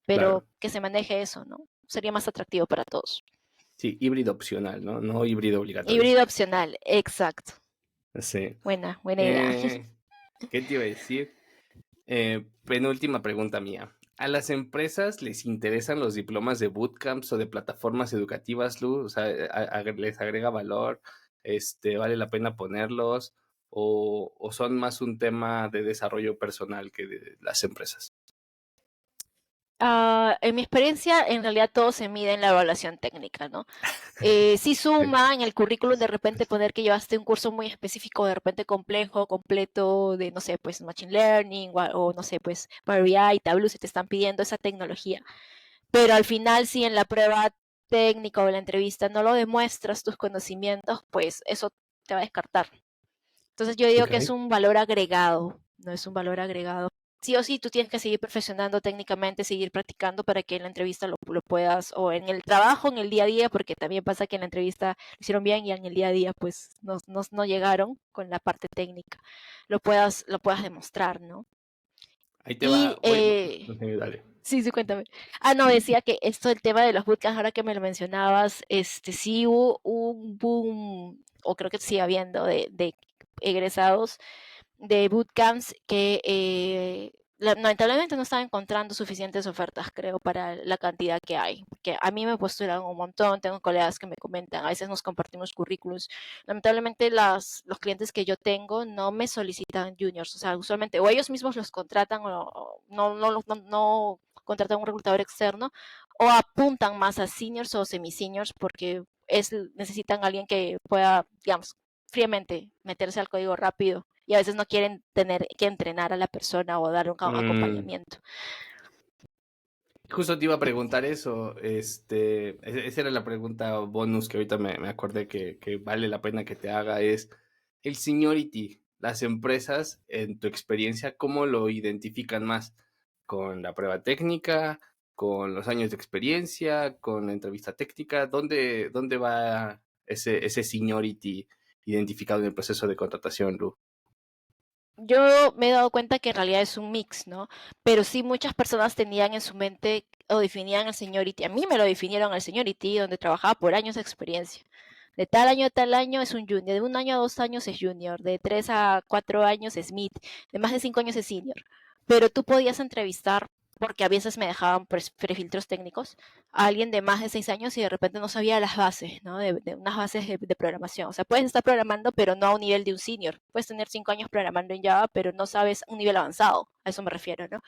pero claro. que se maneje eso, ¿no? Sería más atractivo para todos. Sí, híbrido opcional, ¿no? No híbrido obligatorio. Híbrido opcional, exacto. Sí. Buena idea. Eh, ¿Qué te iba a decir? Penúltima pregunta mía. ¿A las empresas les interesan los diplomas de bootcamps o de plataformas educativas, Lu? O sea, ¿les agrega valor? ¿Vale la pena ponerlos? ¿O son más un tema de desarrollo personal que de las empresas? En mi experiencia, en realidad todo se mide en la evaluación técnica, ¿no? Sí Sí, suma en el currículum de repente poner que llevaste un curso muy específico, de repente complejo, completo, de, no sé, pues Machine Learning o no sé, pues Power BI, Tableau, si te están pidiendo esa tecnología. Pero al final, si en la prueba técnica o en la entrevista no lo demuestras tus conocimientos, pues eso te va a descartar. Entonces yo digo ok, que es un valor agregado, no es un valor agregado. Sí o sí, tú tienes que seguir perfeccionando técnicamente, seguir practicando para que en la entrevista lo puedas, o en el trabajo, en el día a día, porque también pasa que en la entrevista lo hicieron bien y en el día a día pues no llegaron con la parte técnica, lo puedas demostrar, ¿no? ahí te Y va, ok, dale. sí, sí, cuéntame. Ah, no, decía que esto del tema de los bootcamps, ahora que me lo mencionabas, sí hubo un boom, o creo que sigue habiendo, de egresados de bootcamps que lamentablemente no están encontrando suficientes ofertas, creo, para la cantidad que hay. Que a mí me postulan un montón, tengo colegas que me comentan, a veces nos compartimos currículums. Lamentablemente los clientes que yo tengo no me solicitan juniors, o sea, usualmente o ellos mismos los contratan o no contratan un reclutador externo o apuntan más a seniors o semi-seniors porque necesitan alguien que pueda, digamos, fríamente meterse al código rápido y a veces no quieren tener que entrenar a la persona o dar un Mm, acompañamiento. justo te iba a preguntar eso. Esa era la pregunta bonus que ahorita me acordé que vale la pena que te haga. Es el seniority. Las empresas, en tu experiencia, ¿cómo lo identifican más? ¿Con la prueba técnica? ¿Con los años de experiencia? ¿Con la entrevista técnica? ¿Dónde va ese seniority identificado en el proceso de contratación, Lu? Yo me he dado cuenta que en realidad es un mix, ¿no? Pero sí muchas personas tenían en su mente o definían el seniority. A mí me lo definieron el seniority donde trabajaba por años de experiencia. De tal año a tal año es un junior, de un año a 2 años es junior, de 3 a 4 años es mid, de más de 5 años es senior. Pero tú podías entrevistar, porque a veces me dejaban prefiltros técnicos, a alguien de más de 6 años y de repente no sabía las bases, ¿no? De unas bases de programación. O sea, puedes estar programando, pero no a un nivel de un senior. Puedes tener 5 años programando en Java, pero no sabes un nivel avanzado. A eso me refiero, ¿no?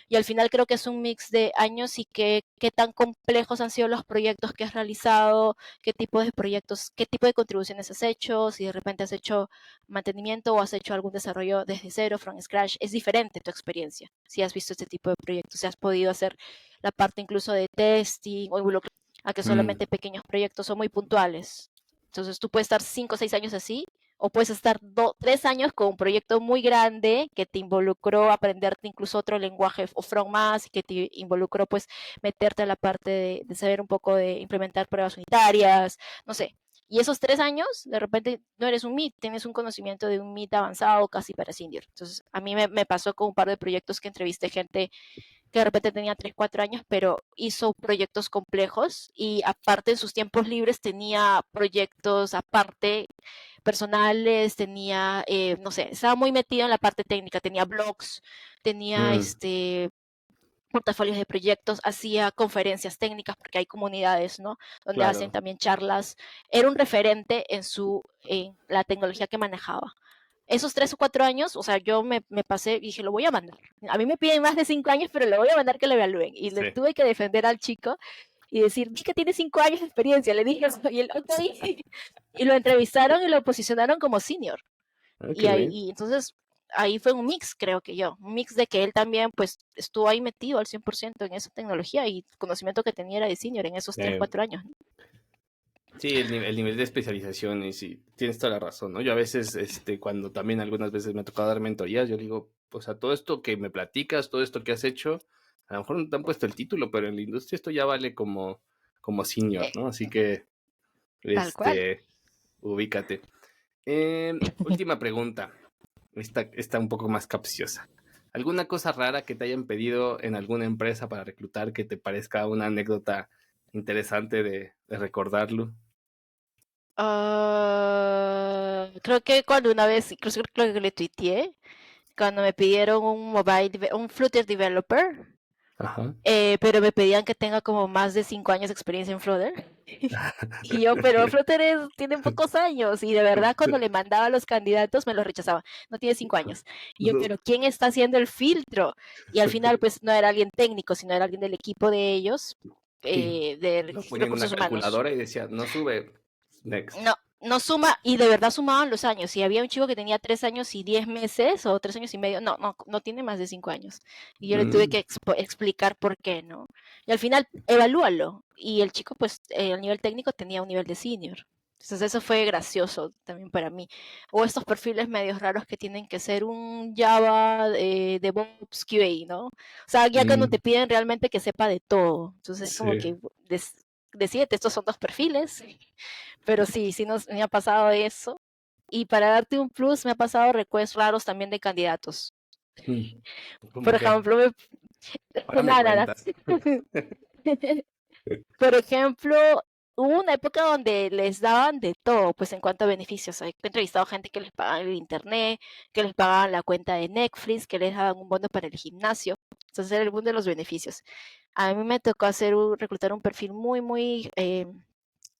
Y al final creo que es un mix de años y qué tan complejos han sido los proyectos que has realizado, qué tipo de proyectos, qué tipo de contribuciones has hecho, si de repente has hecho mantenimiento o has hecho algún desarrollo desde cero, from scratch, es diferente tu experiencia. Si has visto este tipo de proyectos, si has podido hacer la parte incluso de testing o involucrar a que Mm, solamente pequeños proyectos son muy puntuales. Entonces tú puedes estar 5 o 6 años así o puedes estar 3 años con un proyecto muy grande que te involucró aprenderte incluso otro lenguaje o from más, que te involucró pues meterte a la parte de saber un poco de implementar pruebas unitarias, no sé. Y esos 3 años, de repente no eres un MIT, tienes un conocimiento de un MIT avanzado casi para senior. Entonces, a mí me pasó con un par de proyectos que entrevisté gente que de repente tenía 3 4 años, pero hizo proyectos complejos y aparte en sus tiempos libres tenía proyectos aparte personales, tenía, no sé, estaba muy metido en la parte técnica, tenía blogs, tenía mm, portafolios de proyectos, hacía conferencias técnicas porque hay comunidades, ¿no? Donde hacen claro. también charlas. Era un referente en la tecnología que manejaba. Esos 3 o 4 años, o sea, yo me pasé y dije, lo voy a mandar. A mí me piden más de 5 años, pero le voy a mandar que lo evalúen. Y le Sí. tuve que defender al chico y decir, di que tiene 5 años de experiencia. Le dije, y el otro y lo entrevistaron y lo posicionaron como senior. Ah, Y, qué ahí, bien. y entonces ahí fue un mix, creo que yo, un mix de que él también pues estuvo ahí metido al 100% en esa tecnología y conocimiento que tenía era de senior en esos 3 Eh, 4 años. ¿No? sí, el nivel de especialización, y sí, tienes toda la razón, ¿no? Yo a veces, cuando también algunas veces me ha tocado dar mentorías, yo digo, pues a todo esto que me platicas, todo esto que has hecho, a lo mejor no te han puesto el título, pero en la industria esto ya vale como senior, Eh, ¿no? Así que, Tal cual. ubícate. Última pregunta. Esta está un poco más capciosa. ¿Alguna cosa rara que te hayan pedido en alguna empresa para reclutar que te parezca una anécdota interesante de recordarlo? Creo que cuando una vez, incluso creo que le tuiteé, cuando me pidieron un Flutter developer, Ajá. pero me pedían que tenga como más de 5 años de experiencia en Flutter. Y yo, pero Flutter tiene pocos años y de verdad cuando le mandaba a los candidatos me los rechazaban. No tiene 5 años. Y yo, pero ¿quién está haciendo el filtro? Y al final pues no era alguien técnico, sino era alguien del equipo de ellos, Sí, de lo ponía en una recursos humanos. calculadora y decía, no sube, next. No, no suma, y de verdad sumaban los años. Si había un chico que tenía 3 años y 10 meses o 3 años y medio, no tiene más de 5 años. Y yo le tuve Mm, que explicar por qué, ¿no? Y al final, evalúalo. Y el chico, pues, a nivel técnico tenía un nivel de senior. Entonces eso fue gracioso también para mí. O estos perfiles medios raros que tienen que ser un Java DevOps QA, ¿no? O sea, ya cuando te mm, piden realmente que sepa de todo. Entonces, como sí. que decídete, estos son 2 perfiles. Pero sí, me ha pasado eso. Y para darte un plus, me ha pasado requests raros también de candidatos. Mm, Por ¿cómo qué? ejemplo, Ahora me nada, nada. cuentas. Por ejemplo, hubo una época donde les daban de todo, pues en cuanto a beneficios. He entrevistado gente que les pagaban el internet, que les pagaban la cuenta de Netflix, que les daban un bono para el gimnasio. Entonces era el boom de los beneficios. A mí me tocó reclutar un perfil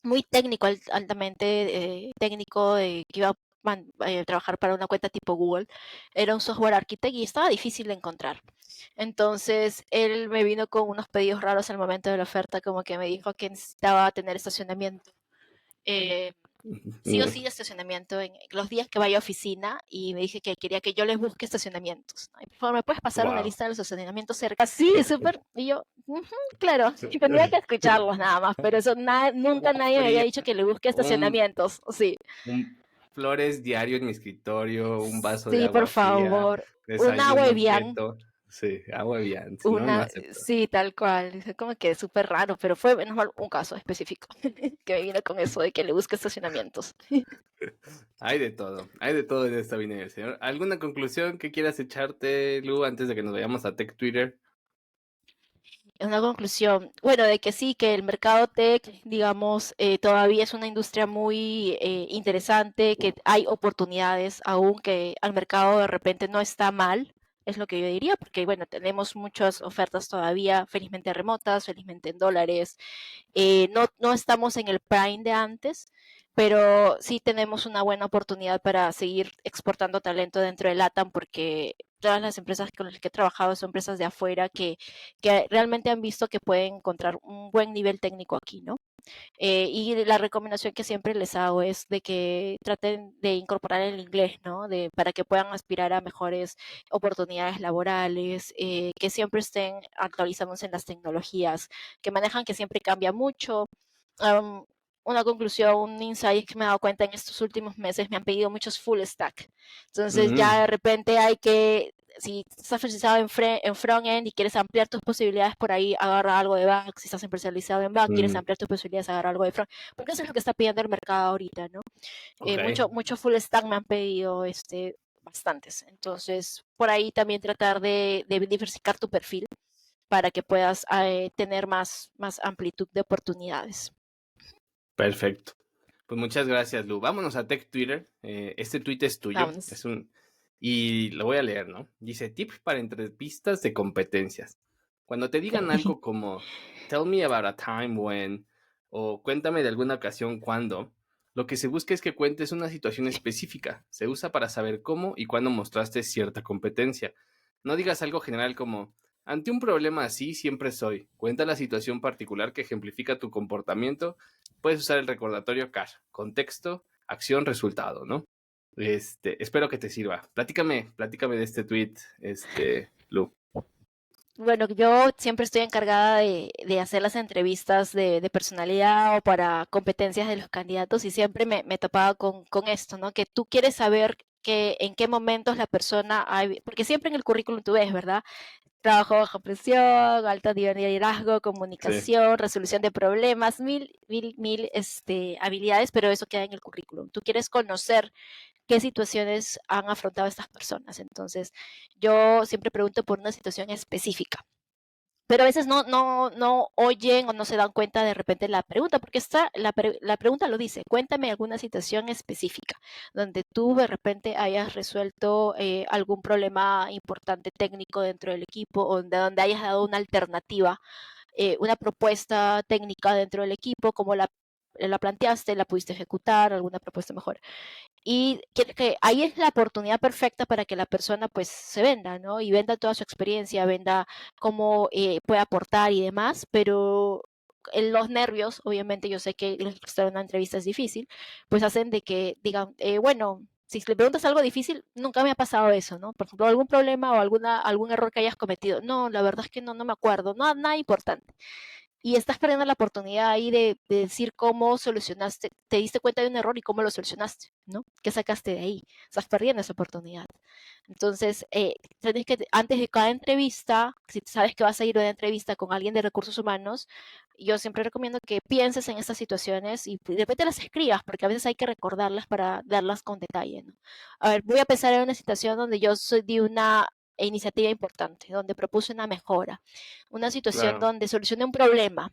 muy técnico, altamente técnico, que iba a trabajar para una cuenta tipo Google. Era un software architect y estaba difícil de encontrar. Entonces, él me vino con unos pedidos raros al momento de la oferta, como que me dijo que necesitaba tener estacionamiento. eh, sí o Mm, sí estacionamiento en los días que vaya a oficina y me dije que quería que yo les busque estacionamientos. Ay, por favor, ¿me puedes pasar una wow. lista de los estacionamientos cerca? Sí, súper. Y yo, "Ujú, claro, y tenía que escucharlos nada más, pero eso nunca Un nadie me había frío, dicho que le busque un, estacionamientos. Sí, flores diario en mi escritorio, un vaso de sí, por agua fría, favor. Un agua desayuno Evian. keto. Sí, agua bien, si no, no acepto. Sí, tal cual. Es como que súper raro, pero fue menos mal un caso específico que me vino con eso de que le busque estacionamientos. Hay de todo en esta vida del señor. ¿Alguna conclusión que quieras echarte, Lu, antes de que nos vayamos a Tech Twitter? Una conclusión, bueno, de que sí, que el mercado tech, digamos, todavía es una industria muy interesante, que hay oportunidades, aún que al mercado de repente no está mal, es lo que yo diría, porque bueno, tenemos muchas ofertas todavía, felizmente remotas, felizmente en dólares, no estamos en el prime de antes, pero sí tenemos una buena oportunidad para seguir exportando talento dentro de LATAM porque todas las empresas con las que he trabajado son empresas de afuera que realmente han visto que pueden encontrar un buen nivel técnico aquí, ¿no? Y la recomendación que siempre les hago es de que traten de incorporar el inglés, ¿no? Para que puedan aspirar a mejores oportunidades laborales, que siempre estén actualizándose en las tecnologías, que manejan que siempre cambia mucho. Um, una conclusión, un insight que me he dado cuenta en estos últimos meses, me han pedido muchos full stack. Entonces ya Mm, de repente hay que, si estás especializado en front-end y quieres ampliar tus posibilidades por ahí, agarra algo de back. Si estás especializado en back, quieres mm, ampliar tus posibilidades, agarra algo de front. Porque eso es lo que está pidiendo el mercado ahorita, ¿no? ok, Mucho full stack me han pedido bastantes. Entonces, por ahí también tratar de diversificar tu perfil para que puedas tener más amplitud de oportunidades. perfecto. Pues muchas gracias, Lu. Vámonos a Tech Twitter. Este tweet es tuyo. Vámonos. Y lo voy a leer, ¿no? Dice, tips para entrevistas de competencias. Cuando te digan algo como, tell me about a time when, o cuéntame de alguna ocasión cuando, lo que se busca es que cuentes una situación específica. Se usa para saber cómo y cuándo mostraste cierta competencia. No digas algo general como, ante un problema así siempre soy. Cuenta la situación particular que ejemplifica tu comportamiento. Puedes usar el recordatorio CAR, contexto, acción, resultado, ¿no? Espero que te sirva. Platícame de este tweet, Lu. Bueno, yo siempre estoy encargada de hacer las entrevistas de personalidad o para competencias de los candidatos y siempre me topaba con esto, ¿no? Que tú quieres saber que en qué momentos la persona, porque siempre en el currículum tú ves, ¿verdad? Trabajo bajo presión, alto nivel de liderazgo, Sí, comunicación, resolución de problemas, mil habilidades, pero eso queda en el currículum. Tú quieres conocer qué situaciones han afrontado estas personas. Entonces, yo siempre pregunto por una situación específica. Pero a veces no oyen o no se dan cuenta de repente la pregunta, porque la pregunta lo dice, cuéntame alguna situación específica donde tú de repente hayas resuelto algún problema importante técnico dentro del equipo o donde hayas dado una alternativa, una propuesta técnica dentro del equipo, como la planteaste, la pudiste ejecutar, alguna propuesta mejor. Y que ahí es la oportunidad perfecta para que la persona pues se venda, ¿no? Y venda toda su experiencia, venda cómo puede aportar y demás, pero en los nervios, obviamente yo sé que estar en una entrevista es difícil, pues hacen de que digan, bueno, si le preguntas algo difícil, nunca me ha pasado eso, ¿no? Por ejemplo, algún problema o algún error que hayas cometido. No, la verdad es que no me acuerdo, no, nada importante y estás perdiendo la oportunidad ahí de decir cómo solucionaste, te diste cuenta de un error y cómo lo solucionaste, ¿no? ¿Qué sacaste de ahí? Estás perdiendo esa oportunidad. Entonces, tienes que, antes de cada entrevista, si sabes que vas a ir a una entrevista con alguien de recursos humanos, yo siempre recomiendo que pienses en estas situaciones y de repente las escribas, porque a veces hay que recordarlas para darlas con detalle, ¿no? A ver, voy a pensar en una situación donde yo soy de una iniciativa importante, donde propuse una mejora, una situación claro, donde solucioné un problema,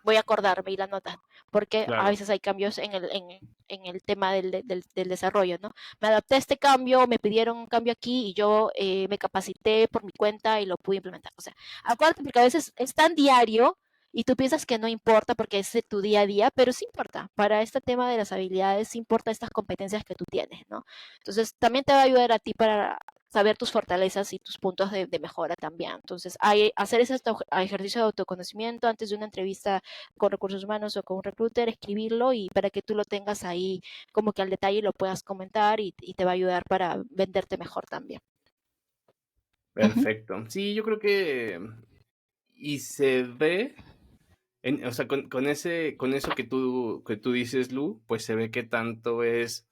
voy a acordarme y la nota, porque a claro, veces hay cambios en el tema del desarrollo, ¿no? Me adapté a este cambio, me pidieron un cambio aquí y yo me capacité por mi cuenta y lo pude implementar. O sea, acuérdate porque a veces es tan diario y tú piensas que no importa porque es de tu día a día, pero sí importa. Para este tema de las habilidades, sí importa estas competencias que tú tienes, ¿no? Entonces, también te va a ayudar a ti para saber tus fortalezas y tus puntos de mejora también. Entonces, hacer ese ejercicio de autoconocimiento antes de una entrevista con recursos humanos o con un recruiter, escribirlo y para que tú lo tengas ahí como que al detalle lo puedas comentar y te va a ayudar para venderte mejor también. Ujú. perfecto. Sí, yo creo que y se ve, o sea, con eso que tú dices, Lu, pues se ve que tanto es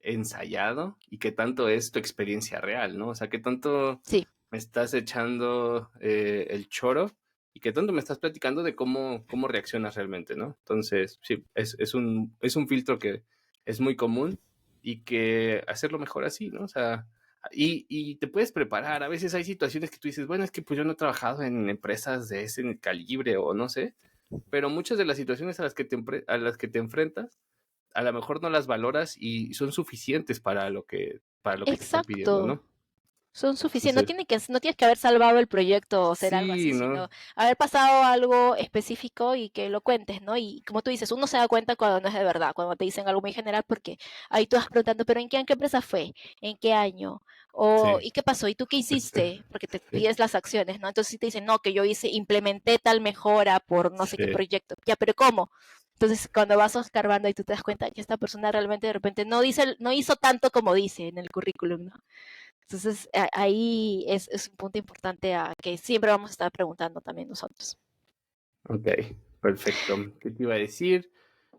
ensayado y que tanto es tu experiencia real, ¿no? O sea, que tanto Sí. me estás echando el choro y qué tanto me estás platicando de cómo reaccionas realmente, ¿no? Entonces, sí, es un filtro que es muy común y que hacerlo mejor así, ¿no? O sea, y te puedes preparar. A veces hay situaciones que tú dices, bueno, es que pues yo no he trabajado en empresas de ese calibre o no sé, pero muchas de las situaciones a las que te enfrentas, a lo mejor no las valoras y son suficientes para lo que te están pidiendo, Exacto. ¿no? Son suficientes. Entonces, No tienes que haber salvado el proyecto o ser algo sí, así, ¿no? sino haber pasado algo específico y que lo cuentes, ¿no? Y como tú dices, uno se da cuenta cuando no es de verdad, cuando te dicen algo muy general, porque ahí tú vas preguntando, pero ¿en qué empresa fue? ¿En qué año? O, Sí, ¿y qué pasó? ¿Y tú qué hiciste? Porque te pides las acciones, ¿no? Entonces si te dicen, no, que yo implementé tal mejora por no sé qué sí. proyecto. Ya, pero ¿cómo? Entonces, cuando vas escarbando y tú te das cuenta que esta persona realmente de repente no hizo tanto como dice en el currículum, ¿no? Entonces, ahí es un punto importante a que siempre vamos a estar preguntando también nosotros. Ok, perfecto. ¿Qué te iba a decir?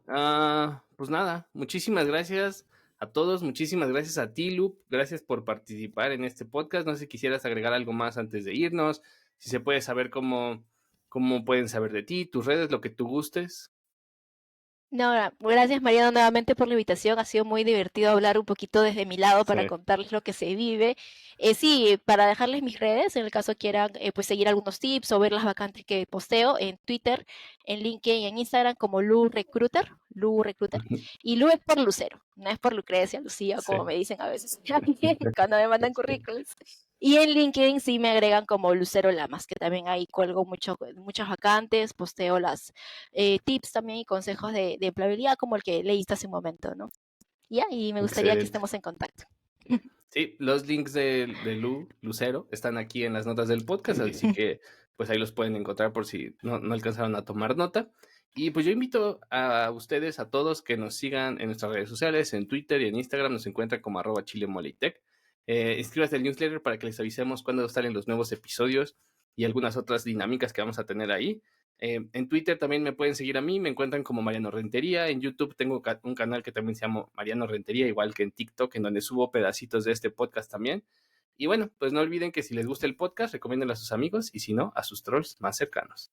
Pues nada, muchísimas gracias a todos, muchísimas gracias a ti, Lup, gracias por participar en este podcast. No sé si quisieras agregar algo más antes de irnos, si se puede saber cómo pueden saber de ti, tus redes, lo que tú gustes. No, gracias Mariano nuevamente por la invitación. Ha sido muy divertido hablar un poquito desde mi lado Sí. para contarles lo que se vive. Sí, para dejarles mis redes, en el caso quieran pues seguir algunos tips o ver las vacantes que posteo en Twitter, en LinkedIn y en Instagram como Lu Recruiter. Y Lu es por Lucero, no es por Lucrecia, Lucía, como Sí. me dicen a veces cuando me mandan currículums. Y en LinkedIn sí me agregan como Lucero Lamas, que también ahí cuelgo muchas vacantes, posteo las tips también y consejos de empleabilidad como el que leíste hace un momento, ¿no? Ya, y me gustaría que Excelente. estemos en contacto. Sí, los links de Lucero están aquí en las notas del podcast, así que pues ahí los pueden encontrar por si no alcanzaron a tomar nota. Y pues yo invito a ustedes, a todos, que nos sigan en nuestras redes sociales, en Twitter y en Instagram, nos encuentran como @chilemoleitech. Inscríbase al newsletter para que les avisemos cuando salen los nuevos episodios y algunas otras dinámicas que vamos a tener ahí. En Twitter también me pueden seguir a mí, me encuentran como Mariano Rentería. En YouTube tengo un canal que también se llama Mariano Rentería, igual que en TikTok, en donde subo pedacitos de este podcast también. Y bueno, pues no olviden que si les gusta el podcast, recomiéndenlo a sus amigos y si no, a sus trolls más cercanos.